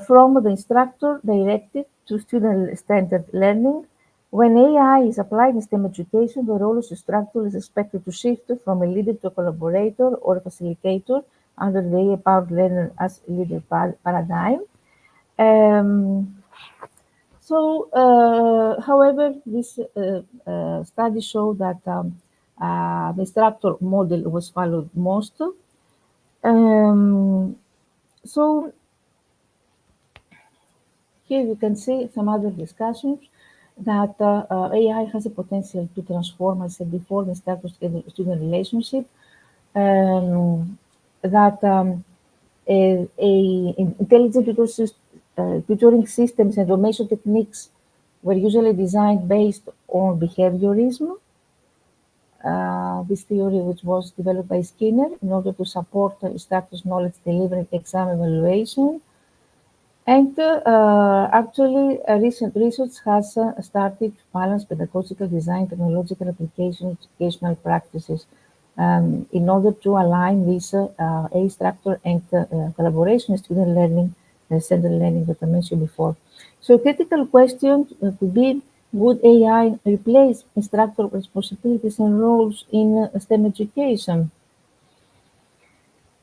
from the instructor directed to student-centered learning. When AI is applied in STEM education, the role of instructor is expected to shift from a leader to a collaborator or a facilitator under the AI-powered learner as leader paradigm. However, this study showed that the instructor model was followed most. So here you can see some other discussions that AI has a potential to transform, as I said before, the instructor-student relationship. That intelligent tutoring systems and automation techniques were usually designed based on behaviorism. this theory, which was developed by Skinner in order to support instructors' knowledge delivery exam evaluation. And actually, recent research has started to balance pedagogical design, technological application, educational practices in order to align this A-structure and collaboration, student learning, centered learning that I mentioned before. So, critical question could be: would AI replace instructor responsibilities and roles in STEM education?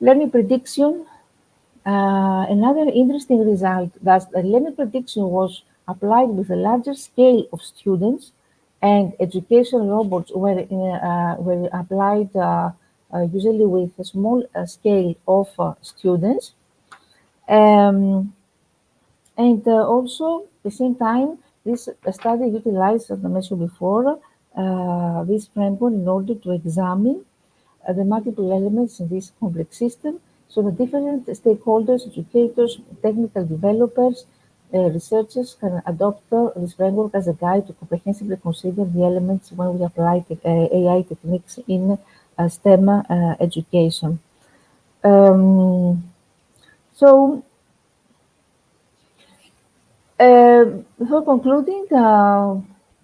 Learning prediction. Another interesting result that the learning prediction was applied with a larger scale of students, and education robots were applied usually with a small scale of students. Um, and also, at the same time, this study utilized, as I mentioned before, this framework in order to examine the multiple elements in this complex system. So the different stakeholders, educators, technical developers, researchers can adopt this framework as a guide to comprehensively consider the elements when we apply AI techniques in STEM education. Um, so Before concluding,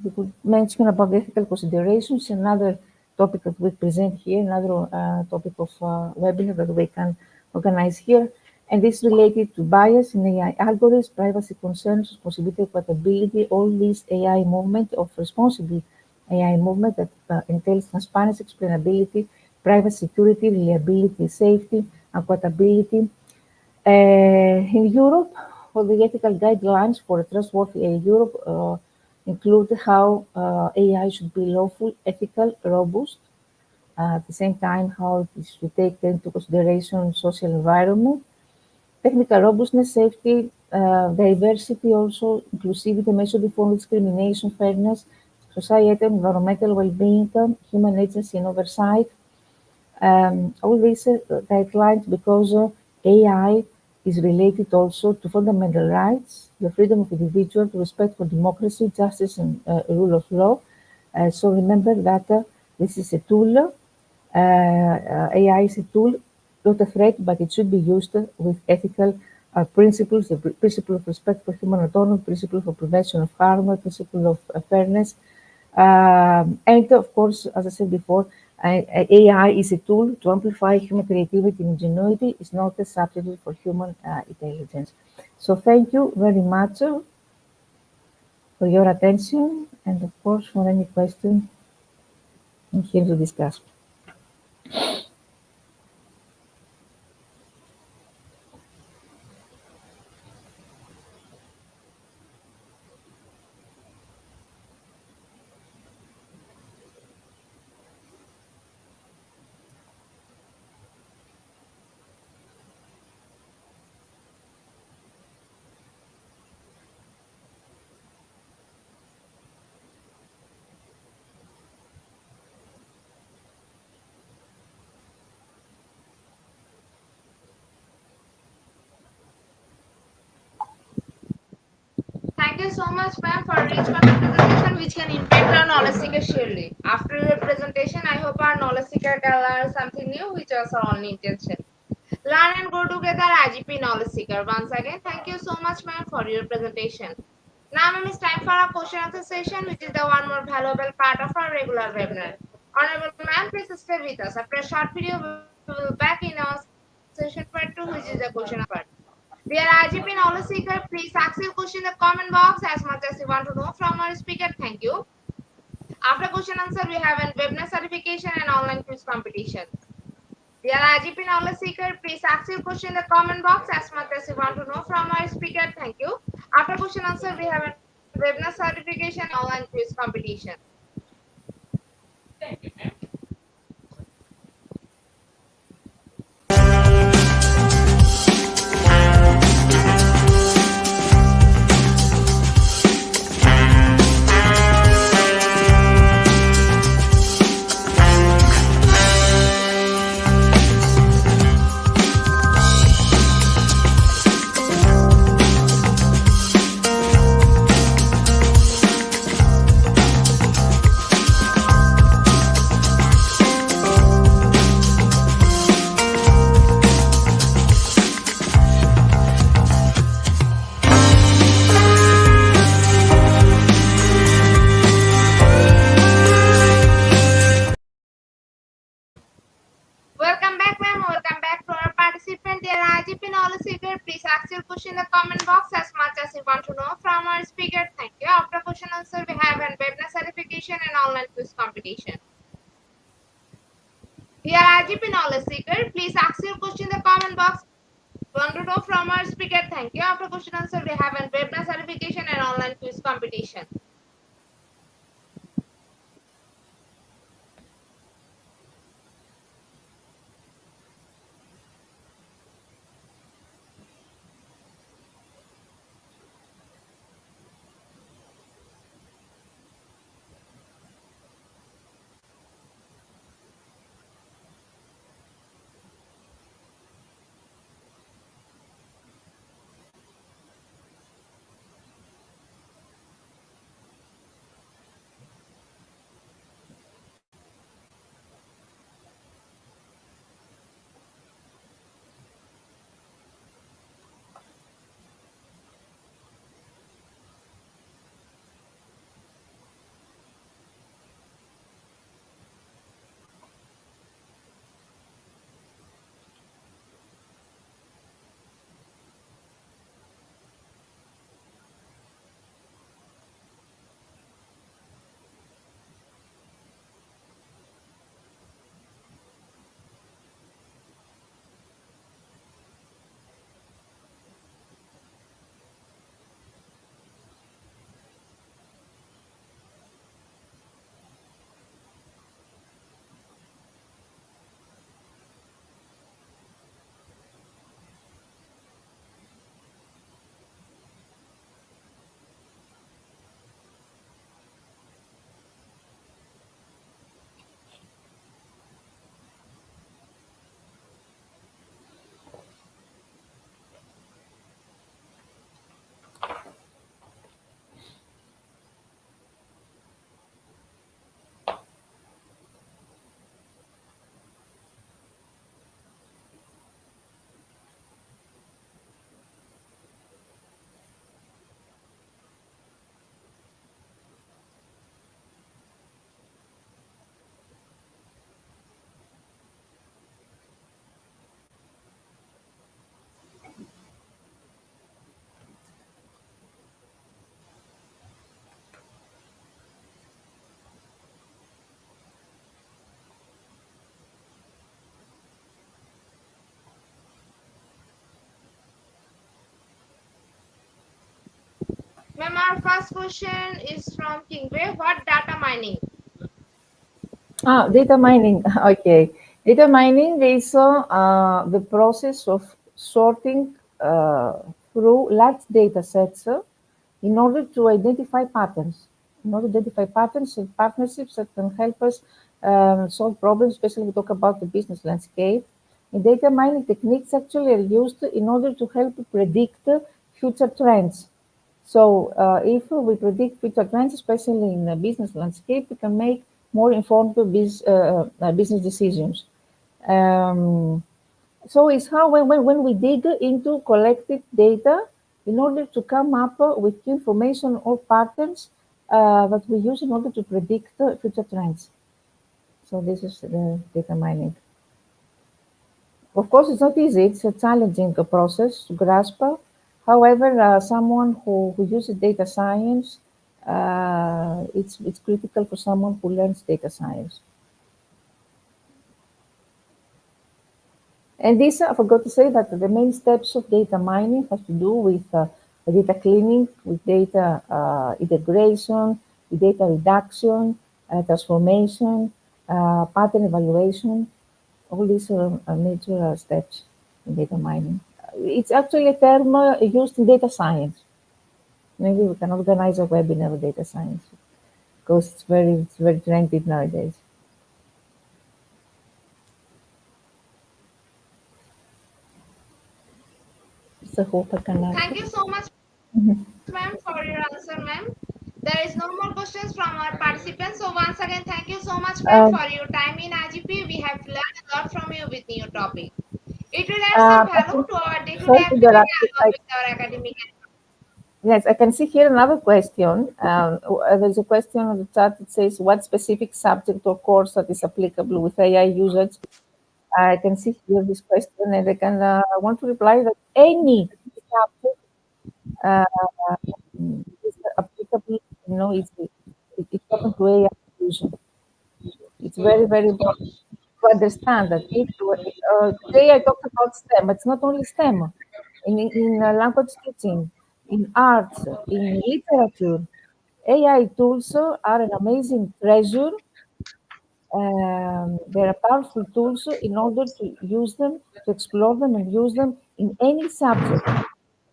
we could mention about the ethical considerations, another topic that we present here, another topic of webinar that we can organize here, and this is related to bias in AI algorithms, privacy concerns, responsibility, compatibility, all these AI movement of responsible AI movement that entails transparency, explainability, privacy, security, reliability, safety, and compatibility. In Europe, for the ethical guidelines for a trustworthy Europe include how AI should be lawful, ethical, robust, at the same time how it should take into consideration social environment, technical robustness, safety, diversity, also inclusivity, measured for discrimination, fairness, societal, environmental well-being, human agency and oversight. All these guidelines because AI is related also to fundamental rights, the freedom of individual, respect for democracy, justice, and rule of law. So remember that this is a tool. AI is a tool, not a threat, but it should be used with ethical principles, the principle of respect for human autonomy, principle for prevention of harm, principle of fairness. And of course, as I said before, AI is a tool to amplify human creativity and ingenuity. It's not a substitute for human intelligence. So thank you very much for your attention, and of course, for any question, I'm here to discuss. Thank you so much, ma'am, for rich presentation which can impact our knowledge seeker surely. After your presentation, I hope our knowledge seeker can learn something new, which was our only intention. Learn and go together, IGP knowledge seeker. Once again, thank you so much, ma'am, for your presentation. Now, ma'am, it's time for our question answer session, which is the one more valuable part of our regular webinar. Honorable ma'am, please stay with us. After a short video, we will back in our session part 2, which is the question part. Dear IGP knowledge seeker, please ask your question in the comment box as much as you want to know from our speaker. Thank you. After question answer, we have a webinar certification and online quiz competition. Dear IGP knowledge seeker, please ask your question in the comment box as much as you want to know from our speaker. Thank you. After question answer, we have a webinar certification and online quiz competition. Thank you, ma'am. ask your question in the comment box as much as you want to know from our speaker. Thank you. After question answer, we have an webinar certification and online quiz competition. Dear RGP knowledge seeker, please ask your question in the comment box. Want to know from our speaker. Thank you. After question answer, we have an webinar certification and online quiz competition. Ma'am, our first question is from Kingway. What data mining? Data mining. Okay. Data mining is the process of sorting through large data sets in order to identify patterns. In order to identify patterns and partnerships that can help us solve problems, especially we talk about the business landscape. And data mining techniques actually are used in order to help predict future trends. So if we predict future trends, especially in the business landscape, we can make more informed business decisions. So it's how when we dig into collected data in order to come up with information or patterns that we use in order to predict future trends. So this is the data mining. Of course, it's not easy. It's a challenging process to grasp. However, someone who uses data science, it's critical for someone who learns data science. And this, I forgot to say that the main steps of data mining has to do with data cleaning, with data integration, with data reduction, transformation, pattern evaluation. All these are major steps in data mining. It's actually a term used in data science. Maybe we can organize a webinar on data science because it's very trendy nowadays. So hope I can. Thank you so much, ma'am, for your answer, ma'am. There is no more questions from our participants. So once again, thank you so much, ma'am, for your time in IGP. We have learned a lot from you with new topic. It will add some value to our day-to-day activity along with our academic. Yes, I can see here another question. There's a question on the chat that says, what specific subject or course that is applicable with AI usage? I can see here this question, and I want to reply that any subject uh, is applicable, it's open to AI inclusion. It's very, very important to understand that today I talked about STEM, but it's not only STEM. In language teaching, in arts, in literature, AI tools are an amazing treasure. They are powerful tools in order to use them, to explore them and use them in any subject.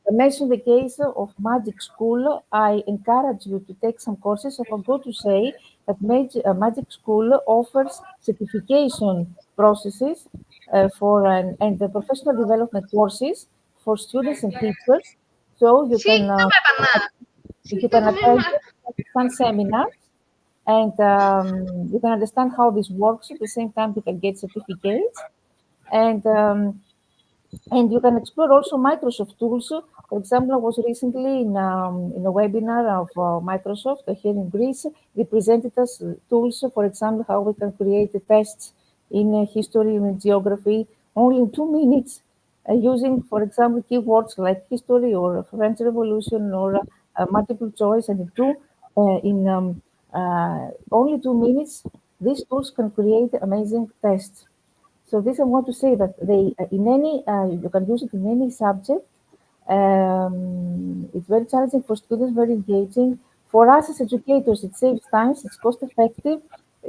I mentioned the case of Magic School. I encourage you to take some courses. I forgot to say that Magic School offers certification processes and the professional development courses for students and teachers. So শিখতে পারবা না you শিখতে can তুমি attend some seminars and you can understand how this works. At the same time, you can get certificates and you can explore also Microsoft tools. For example, I was recently in a webinar of Microsoft here in Greece. They presented us tools, for example, how we can create tests in history and geography only in 2 minutes using, for example, keywords like history or French Revolution or multiple choice. And in only 2 minutes, these tools can create amazing tests. So this I want to say that you can use it in any subject. It's very challenging for students, very engaging. For us as educators, it saves time, it's cost effective.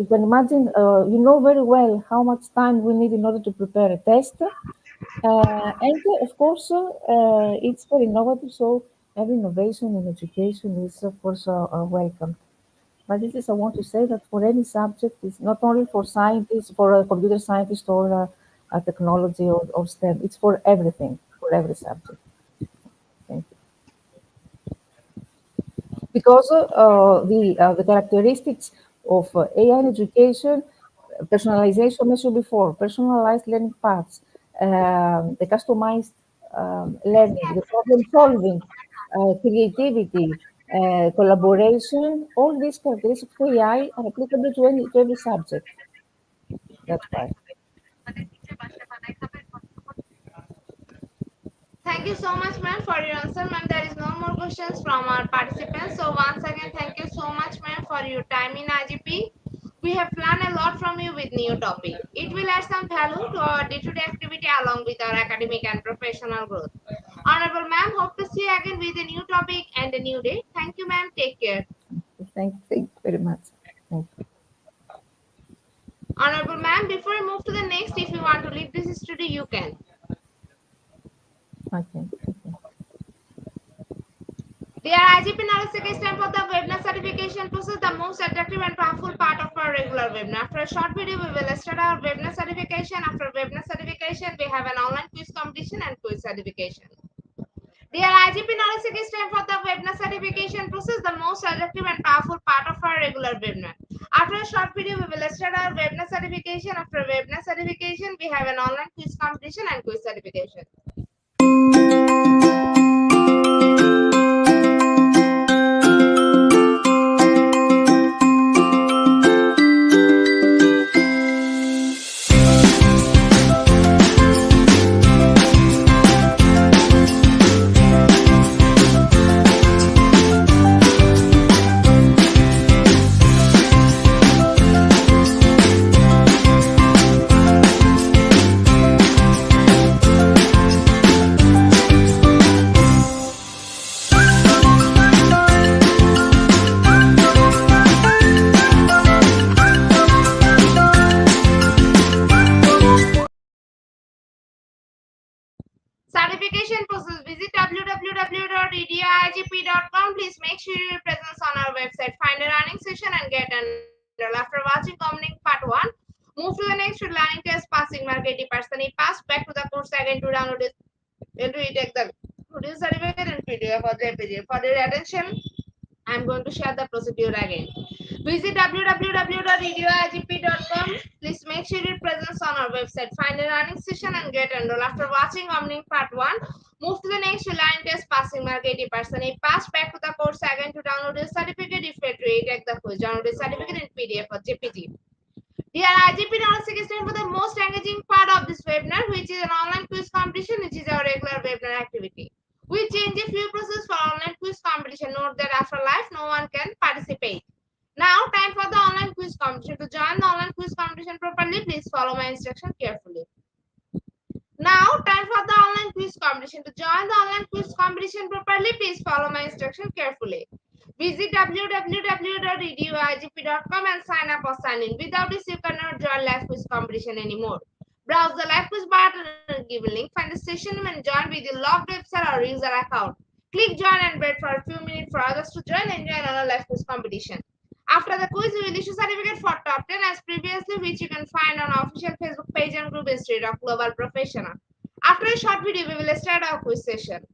You can imagine, you know very well how much time we need in order to prepare a test. Of course, it's very innovative, so every innovation in education is, of course, welcome. But this is, I want to say that for any subject, it's not only for scientists, for a computer scientist or a technology or STEM, it's for everything, for every subject. Thank you. Because the characteristics of AI in education, personalization mentioned before, personalized learning paths, the customized learning, the problem solving, creativity, collaboration, all these characteristics of AI are applicable to every subject. That's why. Thank you so much, ma'am, for your answer. Ma'am, there is no more questions from our participants. So once again, thank you so much, ma'am, for your time in IGP. We have learned a lot from you with new topic. It will add some value to our day-to-day activity along with our academic and professional growth. Honorable ma'am, hope to see you again with a new topic and a new day. Thank you, ma'am. Take care. Thank you very much. Thank you. Honorable ma'am, before we move to the next, if you want to leave this studio, you can. Okay. Dear IGP knowledge seeker, it's time for the webinar certification process, the most attractive and powerful part of our regular webinar. After a short video, we will start our webinar certification. After webinar certification, we have an online quiz competition and quiz certification. Dear IGP knowledge seeker, it's time for the webinar certification process, the most attractive and powerful part of our regular webinar. After a short video, we will start our webinar certification. After webinar certification, we have an online quiz competition and quiz certification. Certification process. Visit www.edioigp.com. Please make sure your presence on our website. Find a learning session and get enrolled. After watching Comlink Part 1, move to the next learning test passing mark 80%. Pass back to the course again to download it. Then we take the produce certificate and PDF or JPG. For your attention, I'm going to share the procedure again. Visit www.edioigp.com. Please make sure your presence on our website. Find a learning session and get enrolled. After watching Omning Part 1, move to the next line test passing mark 80%. Pass back to the course again to download your certificate. If you take the quiz, download the certificate in PDF or JPG. Dear IGP knowledge seeker, time for the most engaging part of this webinar, which is an online quiz competition, which is our regular webinar activity. We change a few processes for online quiz competition. Note that after live, no one can participate. Now, time for the online quiz competition. To join the online quiz competition properly, please follow my instruction carefully. Now, time for the online quiz competition. To join the online quiz competition properly, please follow my instruction carefully. Visit www.eduigp.com and sign up or sign in. Without this, you cannot join live quiz competition anymore. Browse the live quiz button and give a link. Find the session and join with your logged website or user account. Click join and wait for a few minutes for others to join and join our live quiz competition. After the quiz, we will issue certificate for top 10 as previously, which you can find on our official Facebook page and group Institute of Global Professional. After a short video, we will start our quiz session.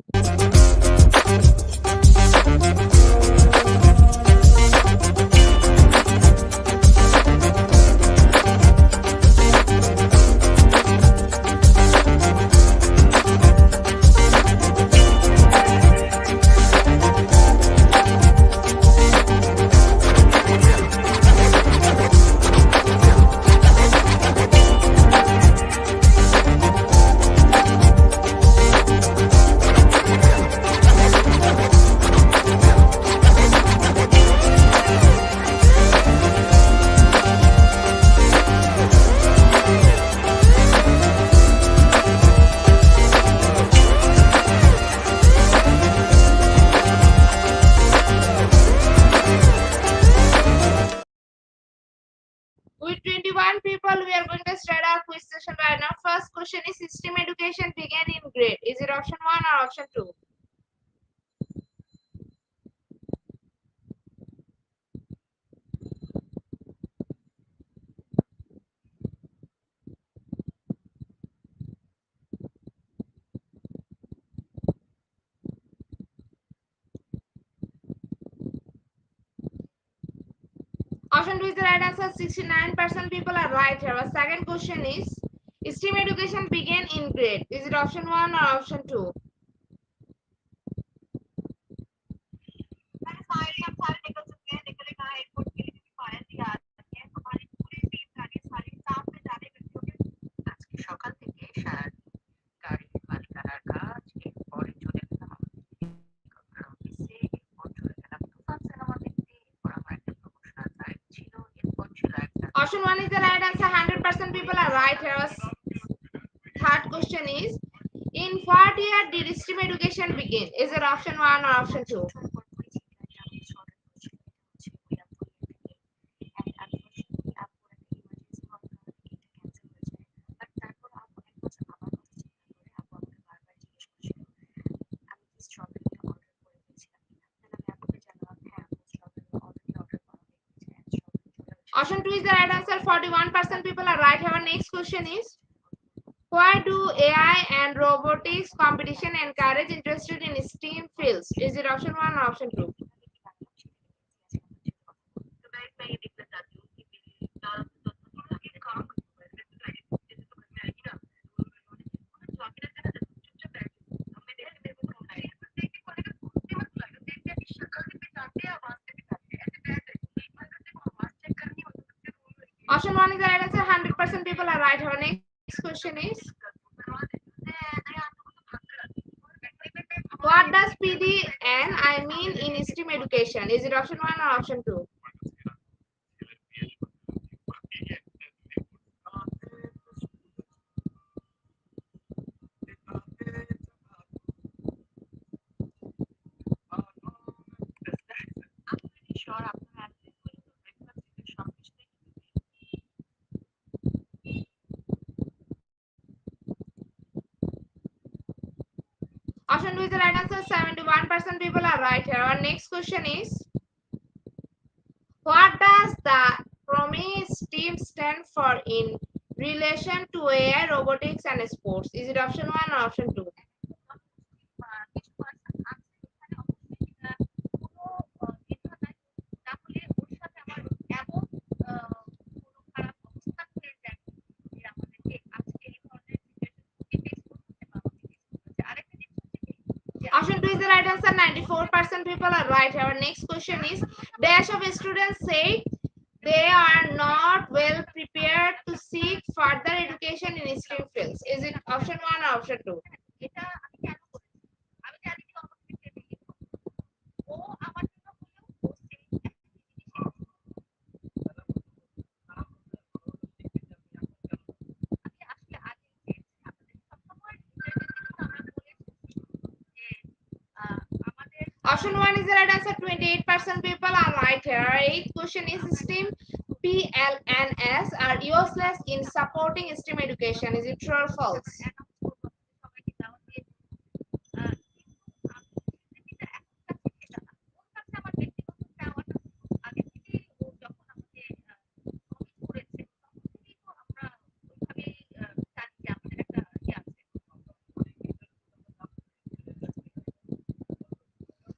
With 21 people, we are going to start our quiz session right now. First question is system education began in grade. Is it option 1 or option 2? Option 2 is the right answer. 69% people are right here. Our second question is STEM education began in grade. Is it option 1 or option 2? সকাল থেকে সারাদিন গাড়ির মালিকানার কাজ, এরপরে চলে গেলাম অফিসে, এরপর চলে গেলাম তুফান সিনেমা দেখতে, এরপর আমার একটা প্রমোশনাল ড্রাইভ ছিল, এরপর ছিল একটা Option 1 is the right answer. 100% people are right here. Third question is in what year did STEM education begin? Is it option 1 or option 2? Option 2 is the right answer. 41% people are right. Our next question is why do AI and robotics competition encourage interested in STEM fields? Is it option 1 or option 2? Option 1 is the right answer. 100% people are right. Our next question is what does PDN mean in STEM education? Is it option 1 or option 2? Option 2 is the right answer. 71% people are right here. Our next question is what does the PROMIS team stand for in relation to AI, robotics, and sports? Is it option 1 or option 2? Option 2 is the right answer. 94% people are right. Our next question is dash of students say they are not well prepared to seek further education in STEM fields. Is it option 1 or option 2? Option 1 is the right answer. 28% people are right here. Eighth question is STEM PLNS are useless in supporting STEM education. Is it true or false?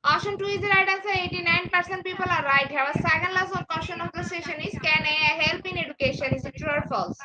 Option 2 is the right answer. 89% people are right here. Our second last question of the session is, can AI help in education? Is it true or false?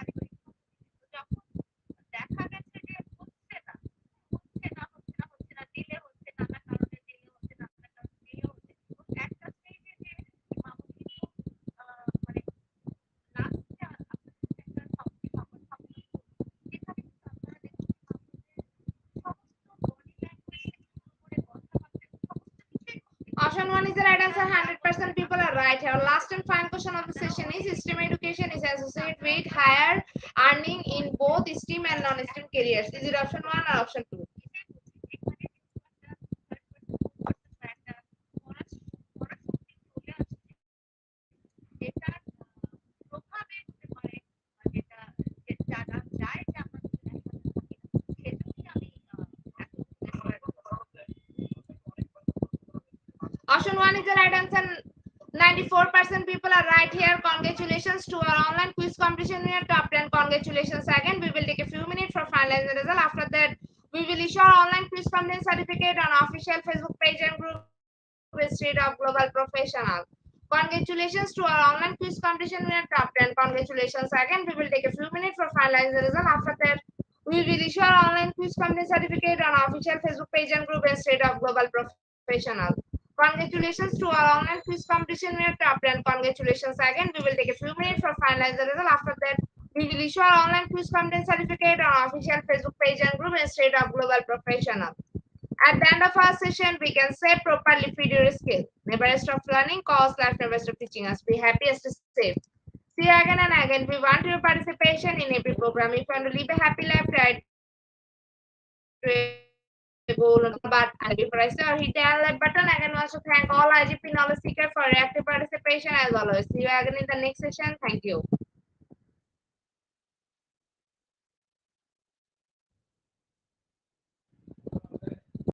Option 1 is the right answer. 100% people are right here. Last and final question of the session is, STEM education is associated with higher earning in both STEM and non-STEM careers. Is it option 1 or option 2? Option 1 is the right answer. 94% people are right here. Congratulations to our online quiz competition. We are top 10. Congratulations again. We will take a few minutes for finalizing the result. After that, we will issue our online quiz competition certificate on official Facebook page and group Street of Global Professional. Congratulations to our online quiz competition. We are top 10. Congratulations again. We will take a few minutes for finalizing the result. After that, we will issue our online quiz competition certificate on official Facebook page and group Street of Global Professional. Congratulations to our online quiz competition. We are top 10. Congratulations again. We will take a few minutes for finalize the result. After that, we will issue our online quiz competition certificate on official Facebook page and group State of Global Professional. At the end of our session, we can say properly feed your skill. Never stop learning, cause life never stop teaching us. Be happy as to save. See you again and again. We want your participation in every program. If you want to live a happy life, try to go on the button and before I say or hit the like button. Again, wants to thank all IGP knowledge seekers for your active participation as always. See you again in the next session. Thank you.